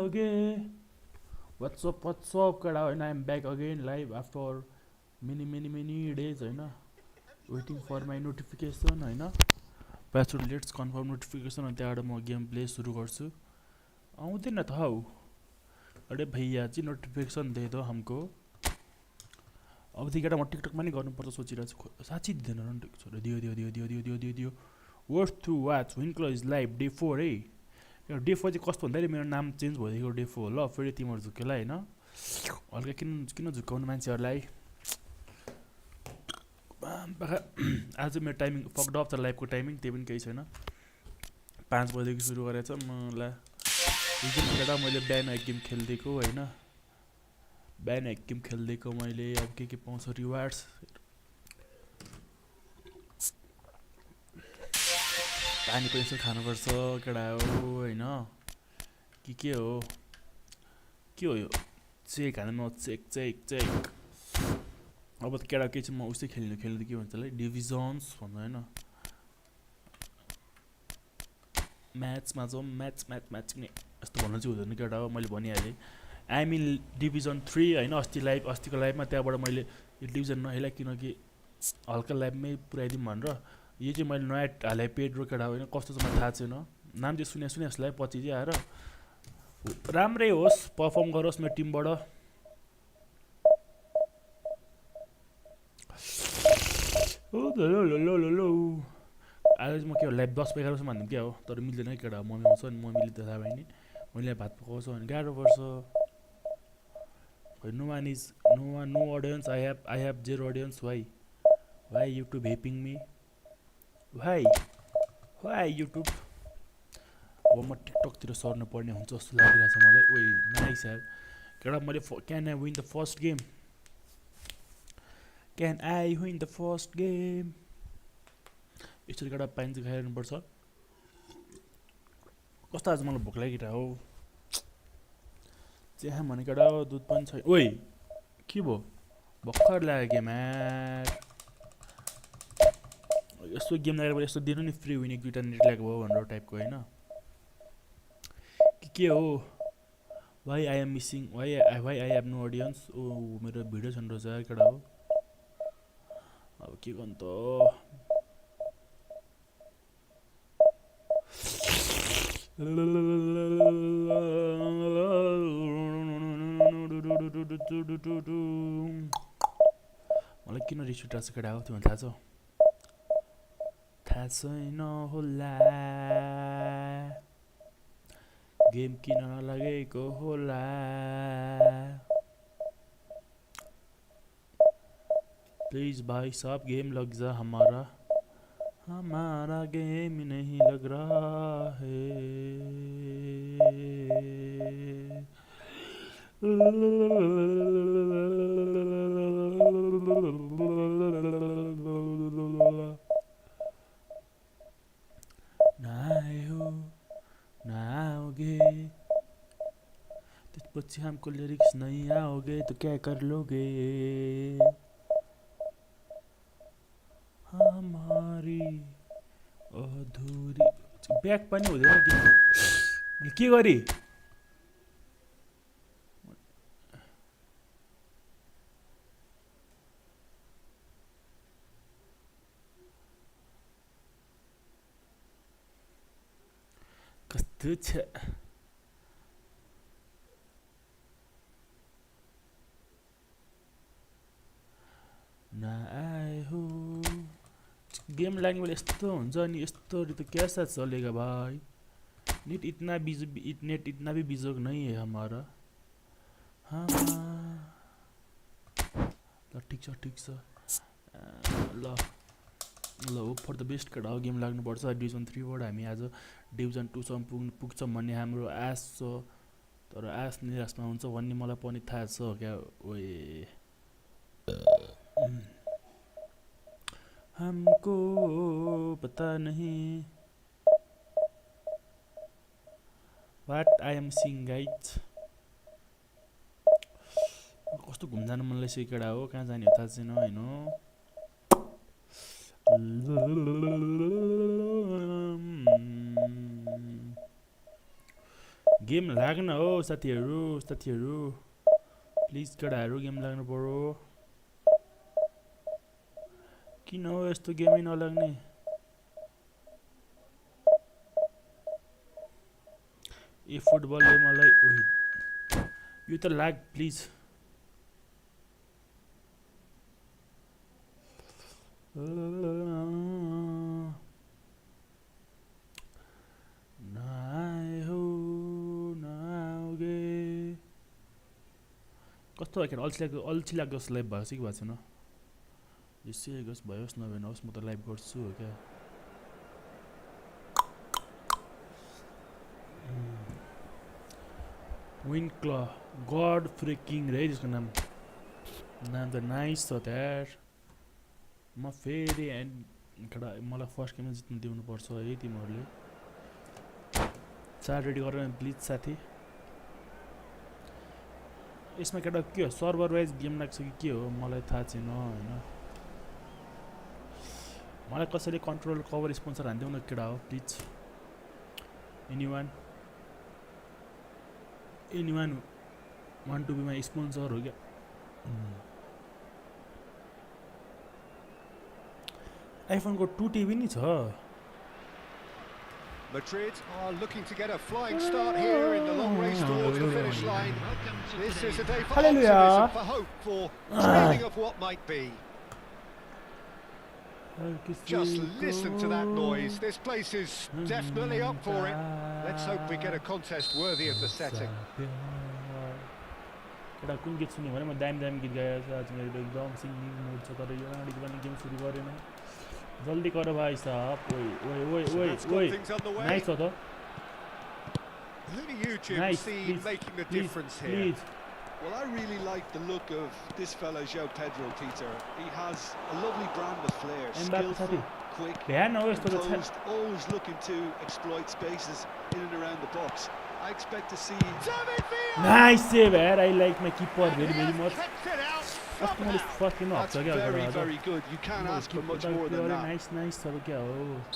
आओगे what's up कडा हैन I am back again live after many days Hahn waiting for my notification Hahn password let's confirm notification अनि त्यहाँबाट म game play सुरु गर्छु आउँदैन त हौ अरे भैया जी नोटिफिकेसन दे दो हमको अब देखिबाट म टिकटकमा नि गर्नुपर्छ सोचिरहेको छु साँच्चै दिँदैन छोरा दियो वर्थ टु वाच विन्क्लो इज लाइभ डे 4 है डे 4 चाहिँ कस्तो भन्दाखेरि मेरो नाम चेन्ज भइदिएको डे 4 ल फेरि तिमीहरू झुक्केला हैन हल्का किन झुक्काउनु मान्छेहरूलाई आज मेरो टाइमिङ फक्ड अफ छ लाइभको टाइमिङ त्यही पनि केही छैन 5 बजेदेखि सुरु गरेछ मलाई हिजो मैले बिहान एक गेम खेलिदिएको हैन बिहान एक गेम खेलिदिएको मैले अब के पाउँछ रिवार्ड्स पानी पनि यसो खानुपर्छ केटा हो हैन के हो यो चेक हाल्नु चेक अब त केटा के चाहिँ म उस्तै खेल्नु के भन्छ होला डिभिजन्स भन्नु हैन म्याचमा जाउँ म्याच नि यस्तो भन्नु चाहिँ हुँदैन केटा हो मैले भनिहालेँ आई मिन डिभिजन 3 हैन अस्तिको लाइभमा त्यहाँबाट मैले यो डिभिजन नहेला किनकि हल्का लाइभमै पुऱ्याइदिउँ भनेर यो चाहिँ मैले नयाँ हाले पेड रो केटा होइन कस्तो चाहिँ मलाई थाहा छैन नाम चाहिँ सुने जसलाई पछि चाहिँ आएर राम्रै होस् परफर्म गरोस् मेरो टिमबाट आज म के हो लाइभ 10 11 सम्म भन्नु क्या हो तर मिल्दैन केटा मम्मी आउँछ अनि मम्मीले त थाहा भयो नि मैले भात पकाउँछु भने गाह्रो पर्छ no audience I have zero audience why YouTube helping me why YouTube अब म टिकटक तिर सर्नु पर्ने हुन्छ जस्तो लागिरहेछ मलाई ओइ नाइस यार केटा मैले can I win the first game यसरी केटा पानी चाहिँ खाइरहनु पर्छ कस्तो आज मलाई भोक लागिरहेको हो चिया भने केटा हो दुध पनि छैन ओइ के भयो भर्खर लाग्यो गेम यस्तो गेम लागेर यस्तो दिनु नि फ्री विनिक दुईटा नेट ल्याग भयो भनेर टाइपको हैन के हो why I am missing why I have no audience ओ मेरो भिडियो छन् रहेछ केटा हो अब के गर्नु त मलाई किन रिस उठिरहेको छ केटा हो तिमीलाई थाहा छैन होला गेम किन नलागेको होला प्लीज भाई साहब गेम लग जा हमारा गेम नहीं लग रहा है आओगे त्यसपछि हमको लिरिक्स नहीं आओगे तो क्या कर लोगे हमारी अधूरी ब्याक पनि हुँदैन के गरी कस्तो छ नआए हो गेम लाग्ने बेला यस्तो हुन्छ अनि यस्तो त क्या साथ चलेगा भाई नेट इतना भी बिजोग नहीं है हमारा हाँ ल ठीक छ ल होप फर द बेस्ट केटा हो गेम लाग्नुपर्छ डिभिजन 3 बाट हामी आज डिभिजन 2 सम्म पुग्छौँ भन्ने हाम्रो आश छ तर आश निराशमा हुन्छ भन्ने मलाई पनि थाहा छ क्या ओए हमको पता नहीं what I am seeing guys कस्तो घुम्न जानु मन लागिसक्यो केटा हो कहाँ जाने हो थाहा छैन हैन गेम लाग्न हो साथीहरू प्लिज केटाहरू गेम लाग्नु पर्यो किन हो यस्तो गेमै नलाग्ने ए फुटबलले मलाई ओइ यो त लाग प्लिज कस्तो भयो अल्छी लाग्दो जस्तो लाइभ भएको छ कि भएको छैन जसै होस् भयोस् नभएनोस् म त लाइभ गर्छु हो क्या Winklaw God freaking रे त्यसको नाम त नाइस छ त्यार म फेरि केटा मलाई फर्स्ट गेममा जित्नु दिउनुपर्छ है तिमीहरूले चार रेडी गर प्लिज साथी यसमा केटा के हो सर्भर वाइज गेम लाग्छ कि के हो मलाई थाहा छैन हैन मलाई कसैले कन्ट्रोल कभर स्पोन्सर हान्दिउ न केटा हो please anyone want to be my sponsor हो क्या आइफोन को 2 टिभी नि छ Madrid are looking to get a flying start here in the long race towards the finish line. This is a day for optimism, for hope, for dreaming of what might be. Just listen to that noise. This place is definitely up for it. Let's hope we get a contest worthy of the setting. केटा कुन गीत सुन्यो भने म दामी गीत गाएको छु आज मेरो एकदम सिङ्गिङ मुड छ तर यो अगाडि पनि गेम सुरु गरेन जल्दी गर भाइ साहब ओइ नाइस हो त Who do you see making the difference here? Well, I really like the look of this fellow, João Pedro, Peter. He has a lovely brand of flair, skillful, quick, composed, always looking to exploit spaces in and around the box. I expect to see... Nice save, man. I like my keeper very much. That's very good. You can't ask for much more than that. Nice.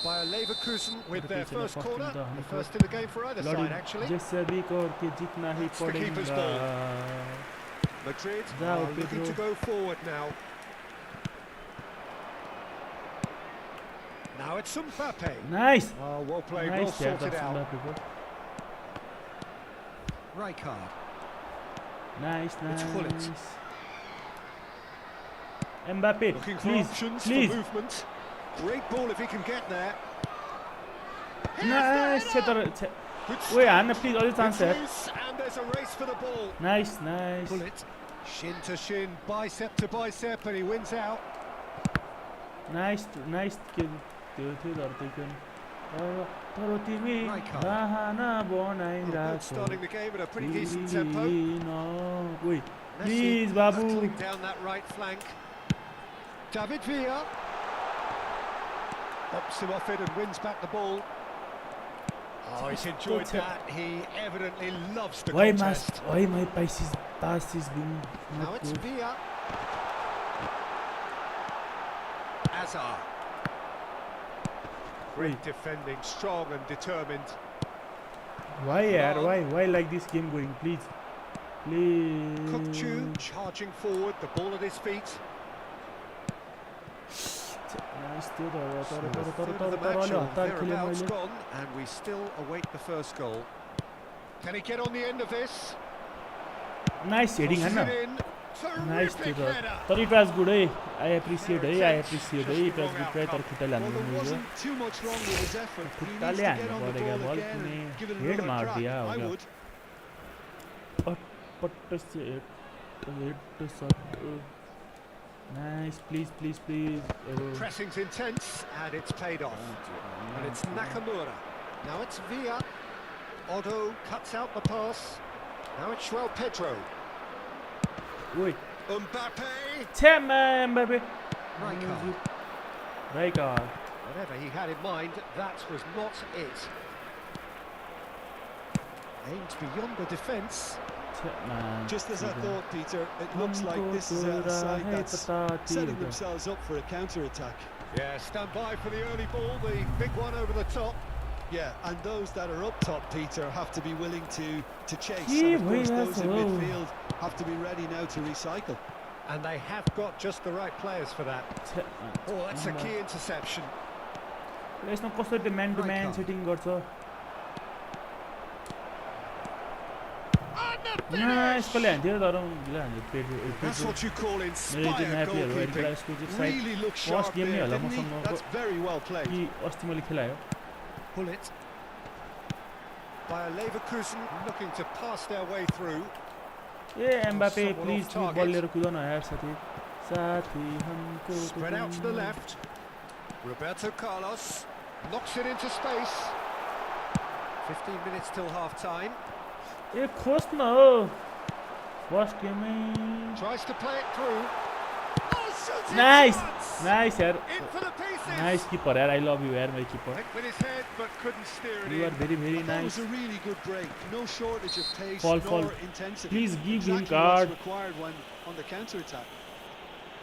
By Leverkusen with their first corner. The first in the game for either side, actually. That's the keeper's ball. Madrid are looking to go forward now. Now it's Mbappe. Nice. Oh, well played, well sorted out. Rijkaard. Nice. It's Mbappe, looking for options for movement. Great ball if he can get there. Nice. Wait, Anna, please, all the chance there. And there's a race for the ball. Nice. Pull it. Shin to shin, bicep to bicep, and he wins out. Nice kill. Starting the game at a pretty decent tempo. Wait, please, Babu. Battling down that right flank. David Villa bops him off it and wins back the ball. Oh, he's enjoyed that. He evidently loves the contest. Why my pass is being now it's Villa. Azar. Great defending, strong and determined. Why like this game going, please? Kukçu charging forward, the ball at his feet. Nice The match gone, and we still await the first goal. Can he get on the end of this? Nice heading, Anna. Nice to the. But it was good, I appreciate it. It was good. Try to Well, there wasn't too much wrong with his effort. He needs to get on the ball again and give it another crack. I would. Nice, please. Pressing's intense, and it's paid off. And it's Nakamura. Now it's Villa. Otto cuts out the pass. Now it's João Pedro. Wait. Mbappe. Mbappe. Rijkaard. Whatever he had in mind, that was not it. Aimed beyond the defence. Just as I thought, Peter, it looks like this is a side that's setting themselves up for a counter-attack. Yeah, stand by for the early ball, the big one over the top. Yeah, and those that are up top, Peter, have to be willing to chase. And of course, those in midfield have to be ready now to recycle. And they have got just the right players for that. Oh, that's a key interception. यसमा कसरी म्यान to म्यान setting गर्छ यसकोले हान्थ्यो तर That's what you call inspired goalkeeping. Really looks sharp there, didn't he? That's very well played. अस्ति मैले खेलायो Pull it. Bayer Leverkusen looking to pass their way through. Mbappe please तू बल लिएर कुद न यार साथी साथी हमको Spread out to the left. Roberto Carlos knocks it into space. 15 minutes till half time. ए खोस न हो फर्स्ट गेमै Tries to play it through. Nice nice यार In for the pieces. Nice keeper यार आई लभ यू यार my keeper Went with his head but couldn't steer it you are in. Very very That nice was a really good break. No shortage of pace Fall, nor fall. intensity. Please give him Exactly card. what's required when on the counter attack.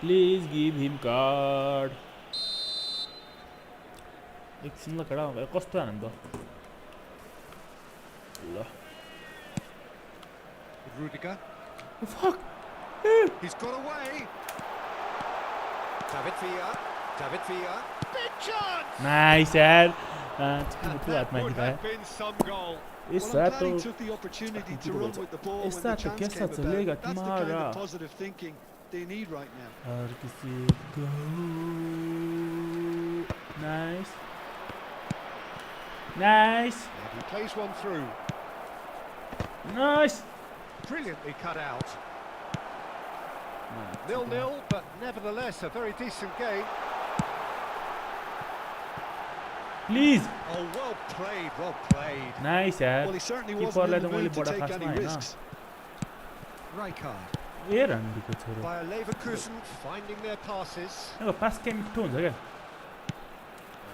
Please give him card एकछिन ल कडा कस्तो हान त ल Rudiger. Fuck He's got away. David Villa. David Villa. Big chance. Nice यार chicken And मुठु that हातमा would दिखाए have been some goal. Well, I'm यस्ता glad तो he took the opportunity to run with the ball when the Exacto, chance que came esa about. चलेगा That's the kind तुम्हारा of positive thinking they need right now. हर किसी को nice nice And he plays one through. Nice Brilliantly cut out. 0-0, but nevertheless a very decent game. Please Oh, well played, well played. Nice यार Well, he certainly कीपरलाई wasn't त in the मैले mood to बडा take खासमा any हैन risks. Rijkaard. ए रन्डीको छोरो Bayer Leverkusen finding their passes. अब पास के मिठो हुन्छ क्या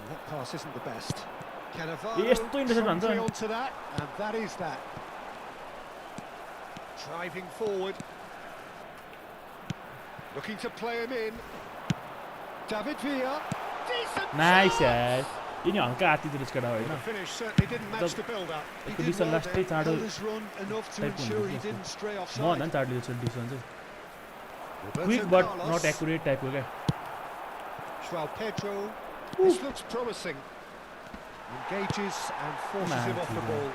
That pass isn't the best. ए यस्तो इन्टरसेप्ट Cannavaro भन्छ onto that, and that is that. Driving forward. Looking to play him in. David Villa. Decent nice chance. यार यिनी हल्का आतितिर केटा हो The हैन finish certainly didn't match the build-up. He Eko did डिसन well लास्टै there, चाँडो held his run enough to type ensure he हुन्छ didn't stray म offside. भन्दा पनि चाँडो डिसन डिसन चाहिँ Roberto quick but Carlos. Not accurate टाइपको क्या Joao Pedro. This looks promising. Engages and forces him off the ball.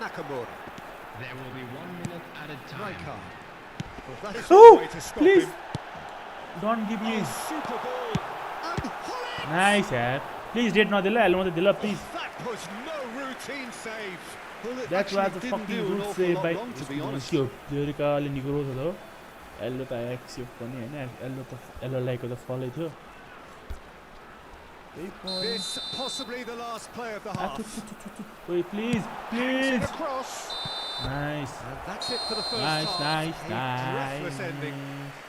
Nakamura. There will be 1 minute at a time. Rijkaard. Well, that is Oh, one way to stop please. him. Don't give me Oh, super ball. And Hullet. Nice यार please डेट नदिल अहिले मात्रै दिल please That was no routine save. Well, it that actually was a didn't fucking do an good awful save lot by wrong, to be honest. त्यो जेरिकाले निको छ त एल्लो त एक्सेप्ट पनि हैन एल्लो लाइकको त फलै थियो This possibly the last play of the half. ओइ please Hangs please it across. Nice And that's it for the first nice half. Nice A breathless ending. Nice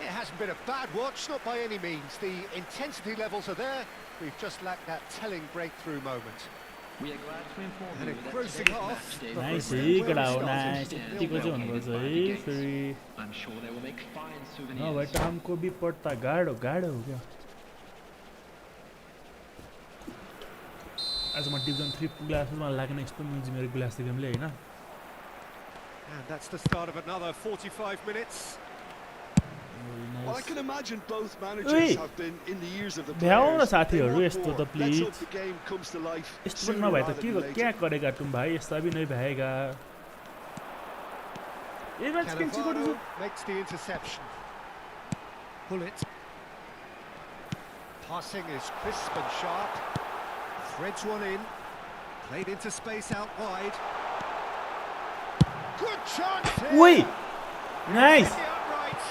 It hasn't been a bad watch, not by any means. The intensity levels are there. We've just lacked that telling breakthrough moment. We are glad to inform And you a that cruising today's half. match day but nice we're है where कडा we हो started. Nice यतिको चाहिँ हुनुपर्छ है फेरि I'm sure they will make fine नभए souvenirs. त हमको भी पड्ता गाह्रो गाह्रो हो क्या आज म डिभिजन 3 पुग्ला जस्तो मलाई लागेन यस्तो मिल्छ मेरो ग्लास गेमले हैन And that's the start of another 45 minutes. Well, I can imagine both Oi. managers have been in the ears of the भ्याउ न players. They साथीहरु want यस्तो more. त Let's please hope the game comes to life यस्तो sooner नभए त rather के than later. क्या गरेगा तुम भाई यस्ता भी नहीं भएगा ए मैच कैंची कर Cannavaro makes the interception. Pull it. Passing is crisp and sharp. Threads one in. Played into space out wide. Good chance here. ओइ नाइस Hit it upright.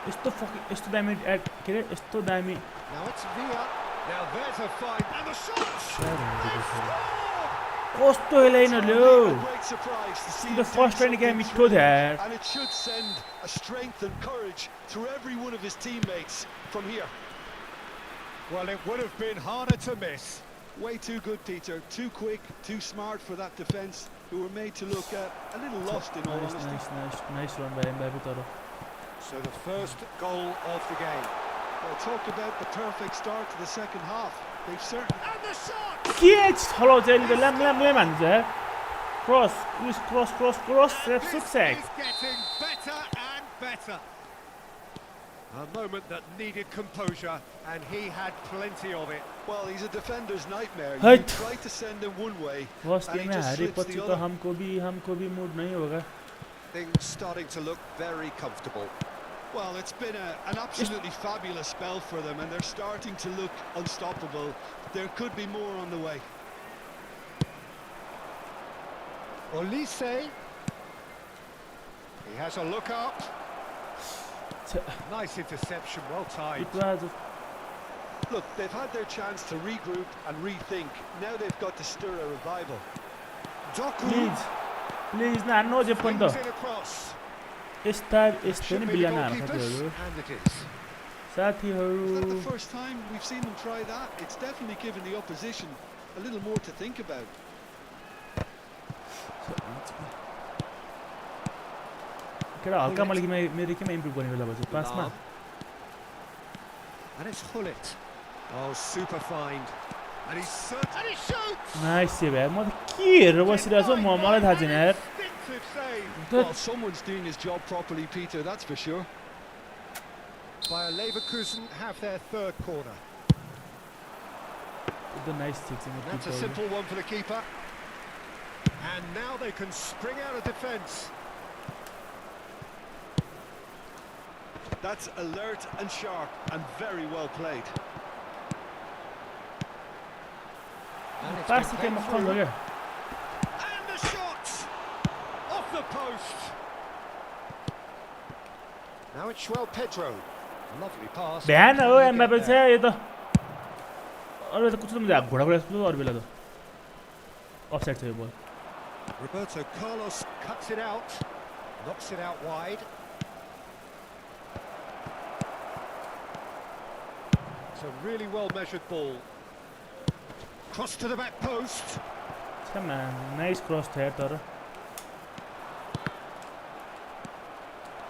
यस्तो फकिङ यस्तो दामी एड के रे यस्तो दामी Now it's Villa. Now there's a find. And the shot. कस्तो हेलाइन ल्यो A great surprise to see The him do first training game something he could thrilling, have. and it should send a strength and courage through every one of his teammates from here. Well, it would have been harder to miss. Way too good, Peter. Too quick, too smart for that defence, who were made to look a little lost in all nice honesty. Nice nice nice run by Mbappe तर So the first goal of the game. Well, talk about the perfect start to the second half. They've certainly... And the shot! Kieć! Halo, Jelly, lem, Cross, This success. is getting better and better. A moment that needed composure, and he had plenty of it. Well, he's a defender's nightmare. You Right. try to send him one way, First and he game में just हारे slips पछि the तो other. हमको भी mood नहीं होगा. Things starting to look very comfortable. Well, it's been an absolutely fabulous spell for them, and they're starting to look unstoppable. There could be more on the way. Olise. He has a look up. Nice interception, well timed. It was Look, they've had their chance to regroup and rethink. Now they've got to stir a revival. Doku please ना no जे पनि flings त it across. यस्तो Should नि be the बिलाना goalkeepers, साथीहरु and it is. Is that the साथीहरु first time we've seen them try that? It's definitely given the opposition a little more to think about. केटा हल्का मैले मेरो केमा इम्प्रुभ गर्ने बेला भयो पासमा Lam. And it's Hullet. Oh, super find. And he shoots! Nice save यार म त के हेरेर बसिरहेको छु मलाई थाहा छैन यार Instinctive save Well, someone's doing his job properly, Peter, that's for sure. by Leverkusen have their third corner. एकदम nice थिक्स That's a simple one for the keeper. And now they can spring out of defence. That's alert and sharp and very well played. And it's pass been के played मक्खन through. लग्यो And the shot! Off the post! Now it's João Pedro. Lovely pass. भ्यान हो Can he Mbappe get चाहिँ there? यो त अरू त कुछ घोडा घोडा जस्तो अरू बेला त अफसाइड छ यो बल Roberto Carlos cuts it out. Knocks it out wide. It's a really well measured ball. Cross to the back post. Nice cross थियो यार तर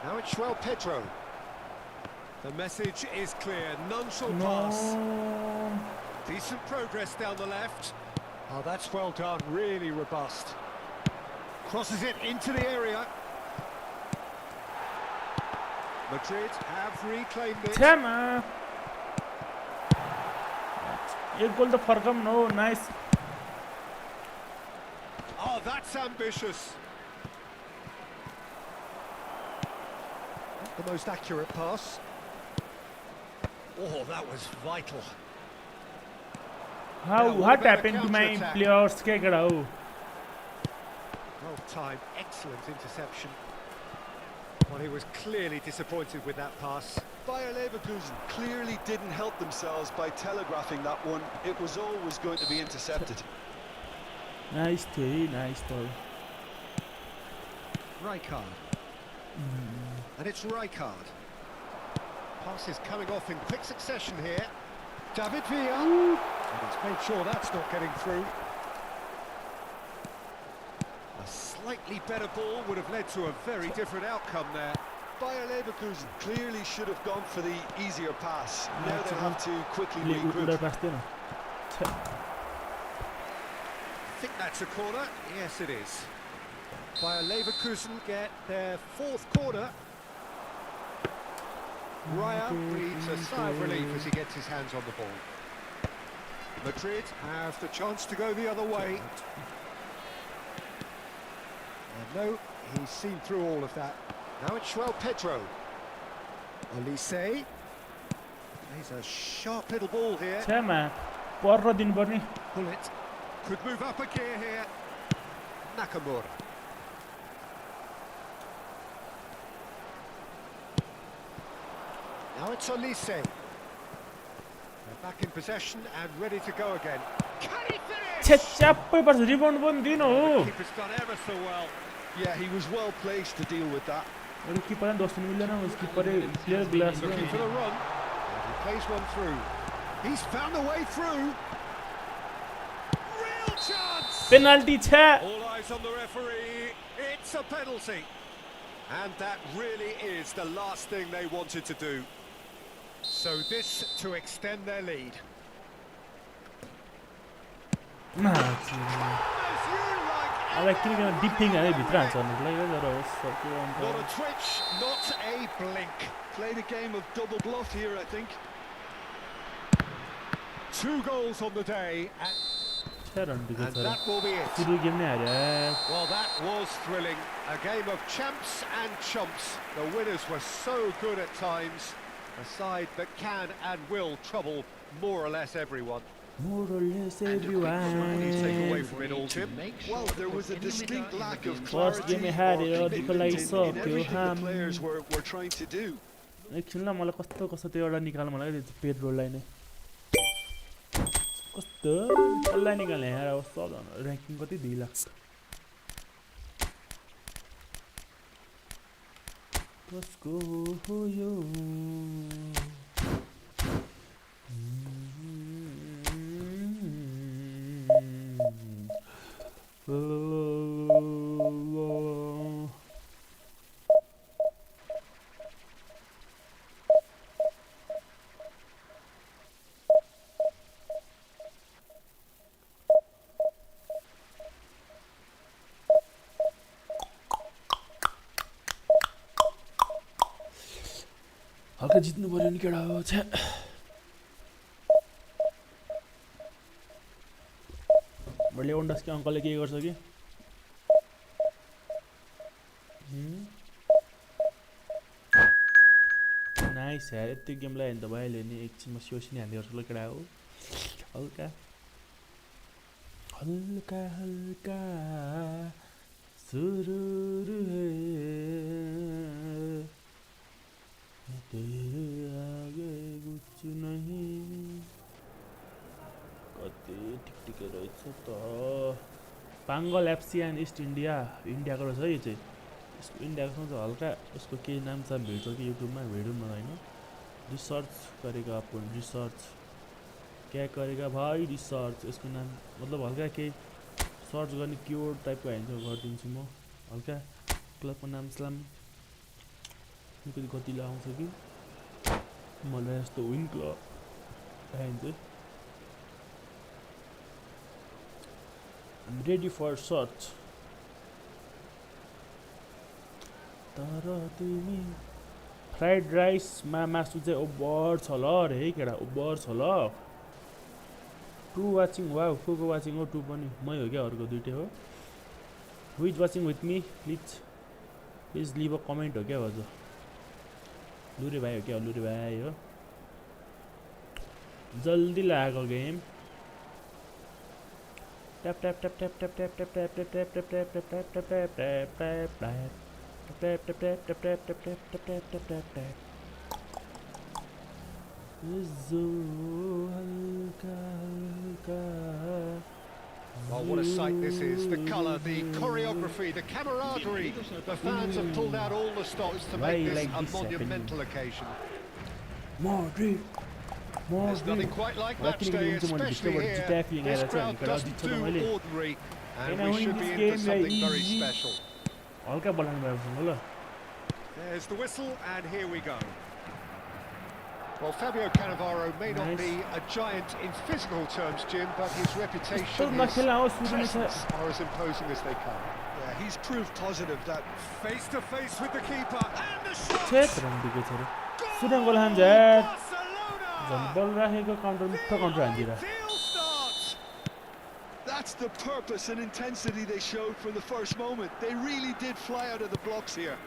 Now it's João Pedro. The message is clear. None shall pass. No Decent progress down the left. Oh, that's well done. Really robust. Crosses it into the area. Madrid have reclaimed it. छ्यामा एक गोल त फर्कम न हो nice Oh, that's ambitious. Not the most accurate pass. Oh, that was vital. How what happened to my players के केटा हो Well timed, excellent interception. Well, he was clearly disappointed with that pass. Bayer Leverkusen clearly didn't help themselves by telegraphing that one. It was always going to be intercepted. Nice थियो है nice त Rijkaard. And it's Rijkaard. Pass is coming off in quick succession here. David Villa. And he's made sure that's not getting through. A slightly better ball would have led to a very different outcome there. Bayer Leverkusen clearly should have gone for the easier pass. Now they'll have to quickly Uda regroup. पास थिएन I think that's a corner. Yes, it is. Bayer Leverkusen get their fourth corner. Raya breathes a sigh of relief as he gets his hands on the ball. Madrid have the chance to go the other way. And no, he's seen through all of that. Now it's João Pedro. Olise. He's a sharp little ball here. छ्यामा पर दिनुपर्ने Bullet could move up a gear here. Nakamura. Now it's Olise. They're back in possession and ready to go again. Can he finish? च्याप्पै पर्छ rebound पनि दिनु हो Keeper's done ever so well. Yeah, he was well placed to deal with that. अरू किपर पनि दोस्नु मिल्दैन उस किपरै player glass Looking for the run. And he plays one through. He's found a way through. Real chance! Penalty छ All eyes on the referee. It's a penalty. And that really is the last thing they wanted to do. So this to extend their lead. अब किन dipping हाले भित्र हान्छ भन्नुलाई तर होस् सक्यो अन्त Not a twitch, not a blink. Played a game of double bluff here, I think. 2 goals on the day, and that will be it. सुरु गेम नै हार्यो Well, that was thrilling. A game of champs and chumps. The winners were so good at times. A side that can and will trouble more or less everyone. more or less What do you take away everyone from it all, Tim? Well, there was a distinct lack of First clarity game or हारेर commitment दुःख लागिसक्यो in everything the players were trying to do. एकछिन ल मलाई कस्तो कस्तो त्यो एउटा निकाल्नु मलाई त्यो पेट्रोललाई नै कस्तो कसलाई निकाल्ने यार अब सब र्याङ्किङ कति 2 लाख कसको हो यो हल्का जित्नु पर्यो नि केटा हो छ्या मैले ओन्डासको अङ्कलले के गर्छ कि नाइस यार यति गेमलाई हेर्नु त भइहाल्यो नि एकछिनमा सियोसिनी हान्दै गर्छु ल केटा हो हल्का हल्का हल्का सुरुरु है तेरे आगे कुछ नहीं कति टिकटिकै रहेछ त पाङ्गल एफसी एन्ड इस्ट इन्डियाको रहेछ है यो चाहिँ यसको इन्डियाको चाहिँ हल्का उसको केही नाम छ भेट्छ कि युट्युबमा भेटौँ न होइन रिसर्च गरेको अपन रिसर्च क्या गरेगा भाइ रिसर्च यसको नाम मतलब हल्का केही सर्च गर्ने कीवर्ड टाइपको हाल्छ गरिदिन्छु म हल्का क्लबको नाम स्लाम कति आउँछ कि मलाई यस्तो विन्क्लॉ हाल्छु I'm ready for search तर तिमी फ्राइड राइसमा मासु चाहिँ ओभर छ ल रे केटा ओभर छ ल 2 वाचिङ वाउ को वाचिङ हो 2 पनि मै हो क्या अर्को दुईटै हो who is watching with me please live a comment हो क्या हजुर लुरे भाइ हो क्या लुरे भाइ हो जल्दी लागेको game tap tap tap tap tap tap tap tap tap tap tap tap tap tap tap tap tap tap Well, what a sight this is. The colour, the choreography, the camaraderie. The fans have pulled out all the stops to make this a monumental occasion. There's nothing quite like match day, especially here. This crowd doesn't do ordinary, and we should be in for something very special. There's the whistle, and here we go. Well, Fabio Cannavaro may not be a giant in physical terms, Jim, but his reputation and presence are as imposing as they come. Yeah, he's proof positive that Face to face with the keeper, and the shot! That's the purpose and intensity they showed from the first moment. They really did fly out of the blocks here.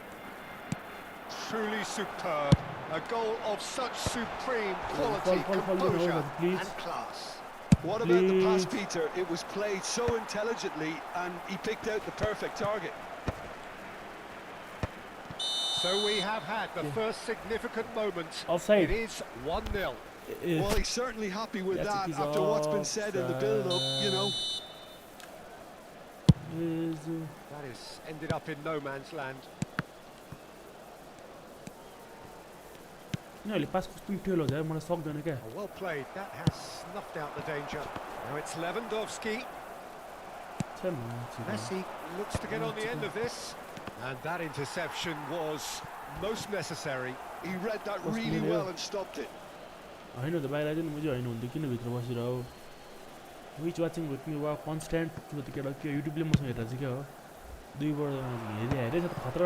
Truly superb. A goal of such supreme quality, composure and class. What about the pass, Peter? It was played so intelligently and he picked out the perfect target. So we have had the first significant moment. Offside. It is 1-0. Well, he's certainly happy with that after what's been said in the build-up, you know. That has ended up in no man's land. Well played. That has snuffed out the danger. Now it's Lewandowski. Messi looks to get on the end of this. And that interception was most necessary. He read that really well and stopped it. I know the bayra didn't मुझे I know किन भित्र बसिरहो Which watching with me was constant to the YouTube le 2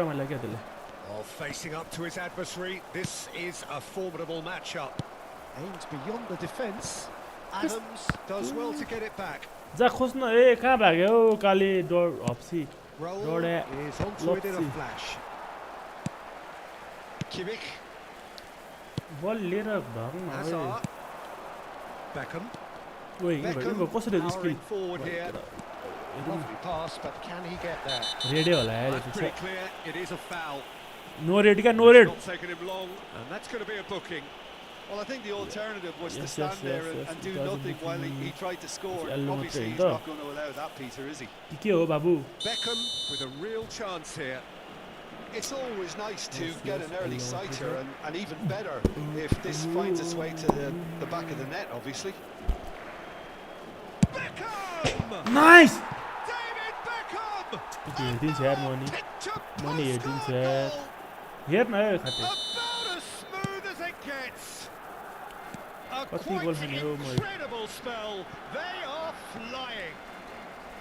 Oh, facing up to his adversary, this is a formidable matchup. Aims beyond the defence. Adams does well to get it back. Roll is onto it in a flash. Kimmich. Hazard. Beckham. Powering forward here. Lovely pass, but can he get there? That's pretty clear. It is a foul. No red. It's not taken him long, and that's going to be a booking. Well, I think the alternative was to Yes, stand yes, there yes, and yes, do it doesn't nothing while he look tried to score. yellow Obviously, he's train, not going to allow that, Peter, is he? Beckham with a real chance here. It's always nice to Yes, get yes, an early yellow sighter, train. and even better if this finds its way to the back of the net, obviously. Beckham! Nice! David Beckham! Money Here now, about as smooth as it gets. A What's the quite goal from you, Mo? incredible spell. They are flying.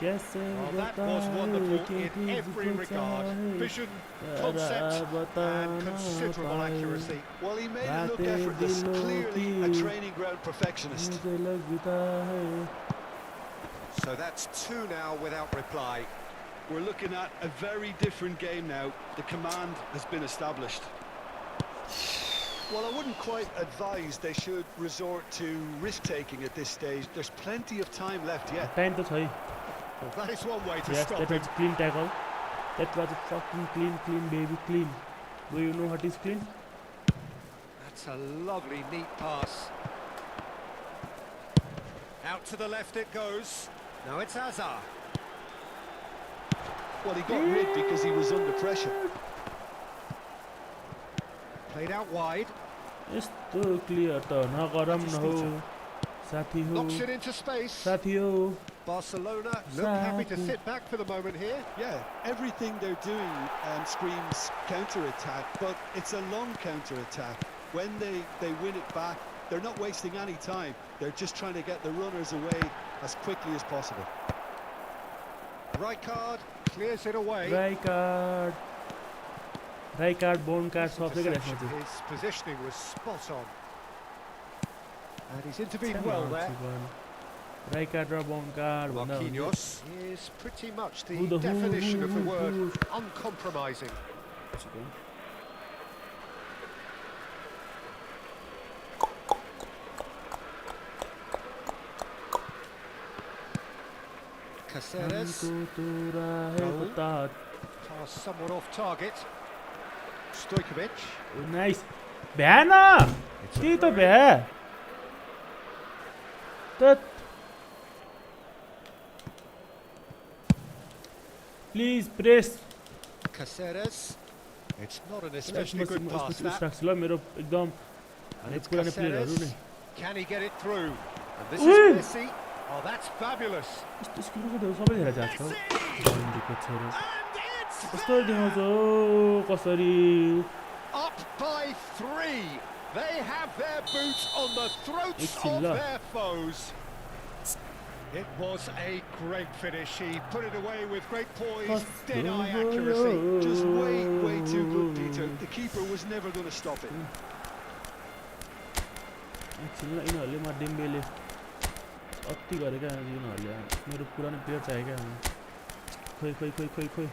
Oh, that was wonderful in every regard. Vision, concept, and considerable accuracy. Well, he made it look effortless. Clearly a training ground perfectionist. So that's 2 now without reply. We're looking at a very different game now. The command has been established. Well, I wouldn't quite advise they should resort to risk-taking at this stage. There's plenty of time left yet. Well, that is one way to Yes, stop that him. was a clean tackle. That was a fucking clean, baby, clean. Do you know what is clean? That's a lovely, neat pass. Out to the left it goes. Now it's Hazard. Well, he got rid because he was under pressure. Played out wide. यस्तो clear त नगरम न हो साथी हो Knocks it into space. साथी हो Barcelona look happy to sit back for the moment here. Yeah, everything they're doing screams counter-attack, but it's a long counter-attack. When they win it back, they're not wasting any time. They're just trying to get the runners away as quickly as possible. Rijkaard clears it away. Rijkaard bone card सबैको Interception. राख्नु His positioning was spot on. And he's intervened well there. Rijkaard raw bone card भन्दा Marquinhos is pretty much the Who the- who- definition who- of the who- word who- uncompromising. Caceres. Pass somewhat off target. Stojkovic. Nice भ्या न त्यही त भ्या त please press Caceres. It's not an especially good pass that. राख्छु ल मेरो एकदम And it's पुरानो प्लेयरहरु Caceres. नै Can he get it through? And this Ui! is Messi. Oh, that's fabulous. यस्तो स्कुलको त सबैजना जान्छ बन्डीको छोरो And it's कस्तो देखाउँछ कसरी up by 3. They have their boots on the throats Excellent. of their foes. It was a great finish. He put it away with great poise, dead-eye accuracy. Just way too good, Peter. The keeper was never going to stop it. एकछिन ल यिनीहरूले म Dembélé अति गरेका यिनीहरूले मेरो पुरानो player चाहियो क्या खोइ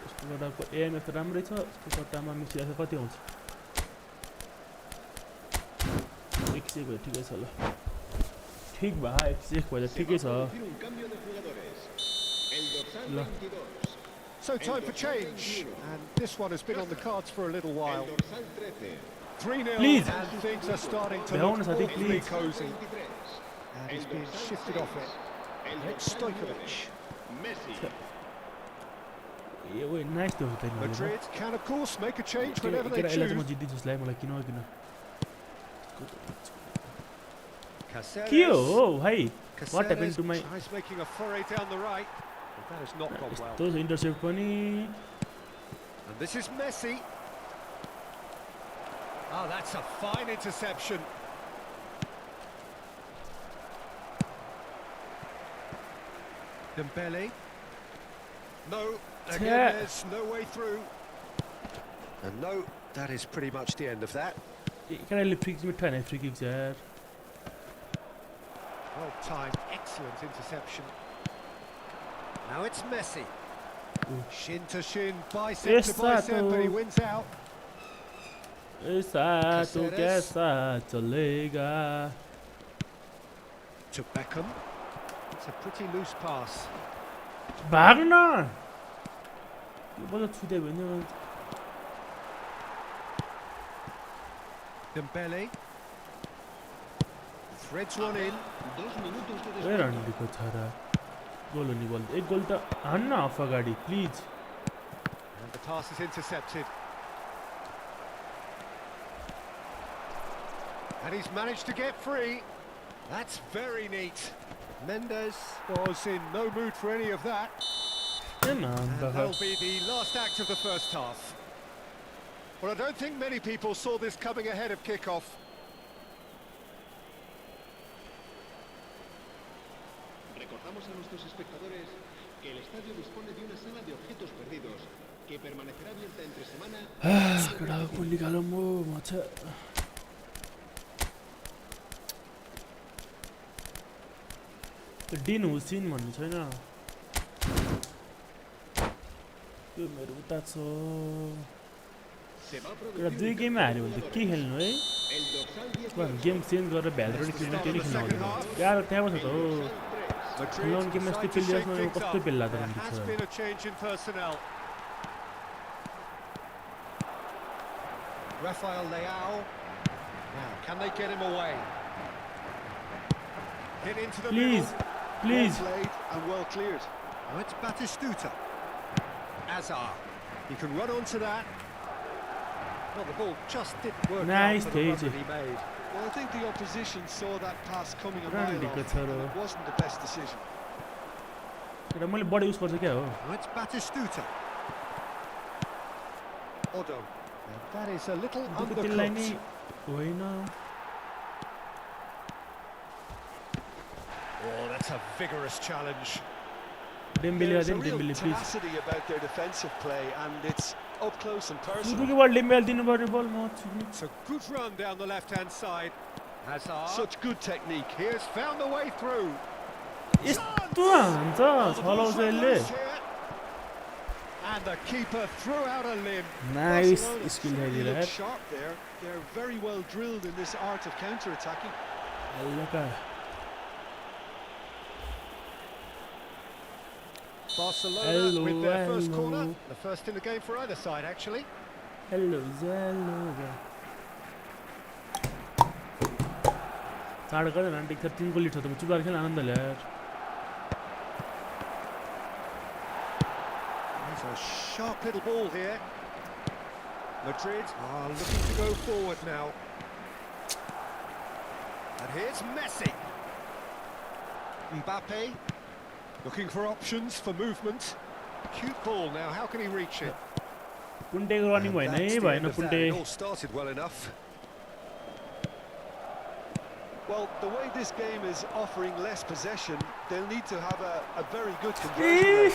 यस्तो गर्दा एएमएफ त राम्रै छ यस्तो सट्टामा मिसिरहेको कति आउँछ 100 भयो ठिकै छ ल ठिक भा 101 भयो ठिकै छ ल So time for change, and this one has been on the cards for a little while. 3-0, Please. and things are starting to Behone look Sati, awfully please. cosy. And he's been shifted off it. It's Stojkovic. ए ओए nice थियो त यिनीहरूले Madrid can, of course, make a change ल whenever they यसलाई त म choose. जित्दिन्छु जस्तो लाग्यो मलाई किन Caceres. के हो भाइ What happened Caceres to my tries making a foray down the right, but that has not gone well. यस्तो इन्टरसेप्ट पनि And this is Messi. Oh, that's a fine interception. Dembele. No, again there's no way through. And no, that is pretty much the end of that. Can I free kicks? Free kicks, yaar. Well timed, excellent interception. Now it's Messi. Shin to shin, bicep to bicep, and he wins out. ऐसा तो कैसा चलेगा? To Beckham. It's a pretty loose pass. भागना! ये बहुत छूटे बने. Dembele. Threads one in. Where are you, Kochara? Goal only goal. एक goal तो आना off गाड़ी, please. And the pass is intercepted. And he's managed to get free. That's very neat. Mendes was in no mood for any of that. And that'll be the last act of the first half. Well, I don't think many people saw this coming ahead of kickoff. Recordamos a nuestros espectadores que el estadio dispone de una sala de objetos perdidos que permanecerá abierta entre semana. Dean Hussein भन्नु छैन त्यो मेरो उता छ एउटा दुई game हार्यो भने त के खेल्नु है गेम चेन्ज गरेर भ्यालरेन्ट किन्न केही खेल्नु आउँदैन यार त्यहाँ छ त हो खेल्न गेम यस्तो प्लेयर्समा कस्तो बेल्ला त Rafael Leao. Now, can they get him away? Hit into the please, middle. Please. Well played and well cleared. Now it's Batistuta. Azar. He can run onto that. Well, the ball just didn't work out for the run that he made. Well, I think the opposition saw that pass coming a mile off, and it wasn't the best decision. Now it's Batistuta. Odo. And that is a little undercooked. Oh, that's a vigorous challenge. There's a real tenacity about their defensive play, and it's up close and personal. It's a good run down the left-hand side. Hazard. Such good technique. He has found the way through. And the keeper threw out a limb. Nice. Barcelona sharp there. They're very well drilled in this art of counter-attacking. Barcelona with their first corner. The first in the game for either side, actually. Hello. There's a sharp little ball here. Madrid are looking to go forward now. And here's Messi. Mbappe. Looking for options for movement. Cute ball now, how can he reach it? It all started well enough. Well, the way this game is offering less possession, they'll need to have a very good conversion rate.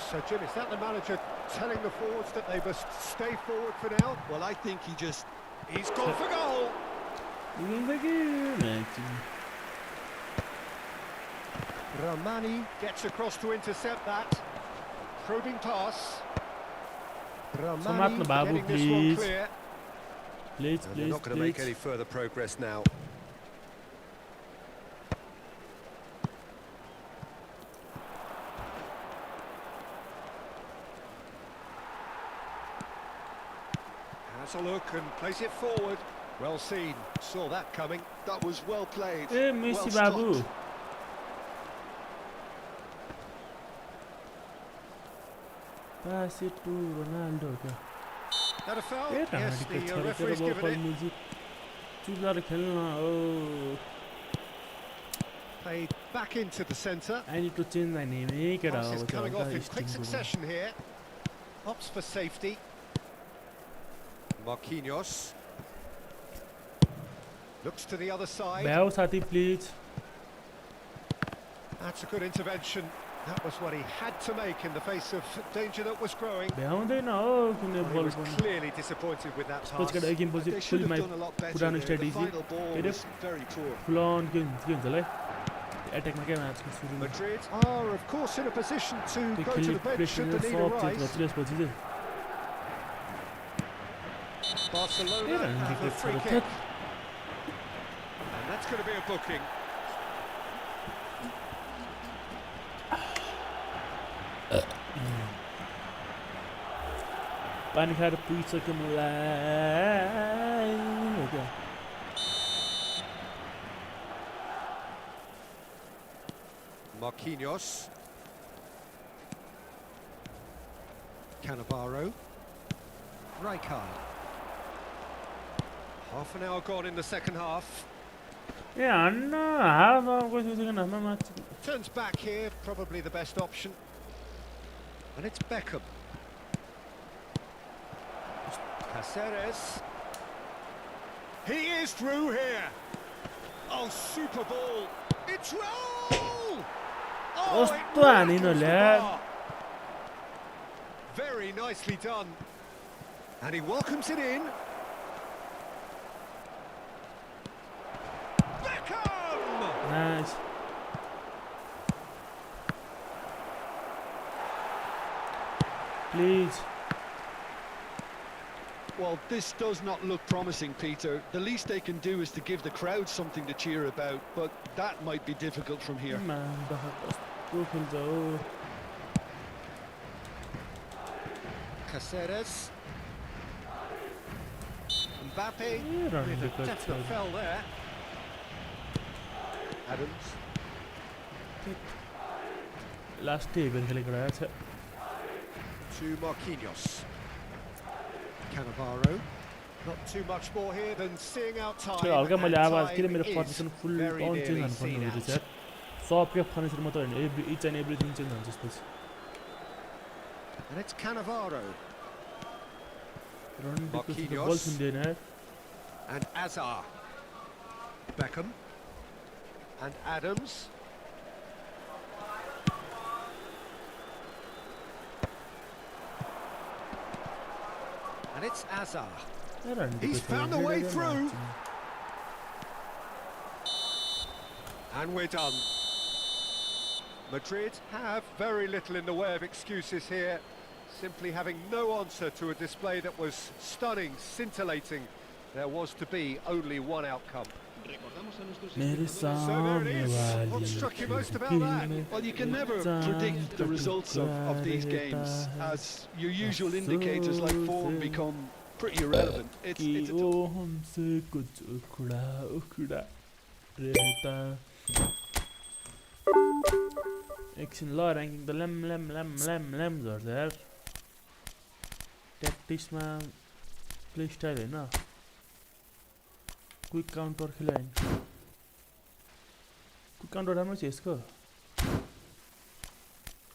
So, Jim, is that the manager telling the forwards that they must stay forward for now? Well, I think he's gone for goal. Ramani gets across to intercept that. Probing pass. Ramani getting this one clear. They're not going to make any further progress now. Has a look and plays it forward. Well seen. Saw that coming. That was well played. Messi Babu. Pass it to Ronaldo. That a foul? Yes, the referee's given it. Played back into the centre. I need to change my name. Pass is coming off in quick succession here. Opts for safety. Marquinhos. Looks to the other side. Bell, Sati, please. That's a good intervention. That was what he had to make in the face of danger that was growing. भ्याउँदैन हो कुनै He बल was पनि clearly disappointed with that pass. Sports game पछि They should full have my done a lot better पुरानो there. The strategy final ball के अरे was very poor. Full on के हुन्छ होला एट्याकमा के म्याचको सुरुमा Madrid are, of course, in a position to त्यो go to खेली the bench should the pressure need सब चेन्ज arise. गर्छ त्यसपछि चाहिँ Barcelona have a free kick. And that's going to be a booking. पानी खाएर पुगिसक्यो मलाई हो क्या Marquinhos. Cannavaro. Rijkaard. Half an hour gone in the second half. ए हान्न हालमा गइसकेको हालमा match Turns back here, probably the best option. And it's Beckham. Caceres. He is through here. Oh, super ball. It's roll! Oh, it कस्तो Hanin rattles the ल्या bar. Very nicely done. And he welcomes it in. Beckham! Nice please Well, this does not look promising, Peter. The least they can do is to give the crowd something to cheer about, but that might be difficult from here. कस्तो खेल्छ हो Caceres. Mbappe ए with a रन्डेको definite fell there. Adams. लास्टै हेपेर खेलेको रहेछ To Marquinhos. Cannavaro. Not too much more here than seeing out time. त्यो हल्का मैले and आवाज के time मेरो is formation full very on change nearly हान्नुपर्ने seen हुँदो रहेछ out. यार सबकै फर्मेसन मात्रै होइन every each and everything change हुन्छ त्यसपछि And it's Cannavaro रन्डेको Marquinhos. बल छुन्दैन यार and Azar. Beckham. And Adams. And it's Azar. A रन्डेको He's found the way through. And we're done. Madrid have very little in the way of excuses here, simply having no answer to a display that was stunning, scintillating. There was to be only one outcome. Recordamos a nuestros मेरे espectadores So there it सामने is. वाली What struck you most about that? Well, you can never predict the results of these games, as your usual indicators like form become pretty irrelevant. It's कि a वो हमसे कुछ उखड़ा उखड़ा रहता एकछिन ल ranking त ल्याम ल्याम ल्याम ल्याम ल्याम झर्छ यार ट्याक्टिक्समा प्ले स्टाइल होइन क्विक काउन्टर खेल्यो होइन क्विक काउन्टर राम्रो छ यसको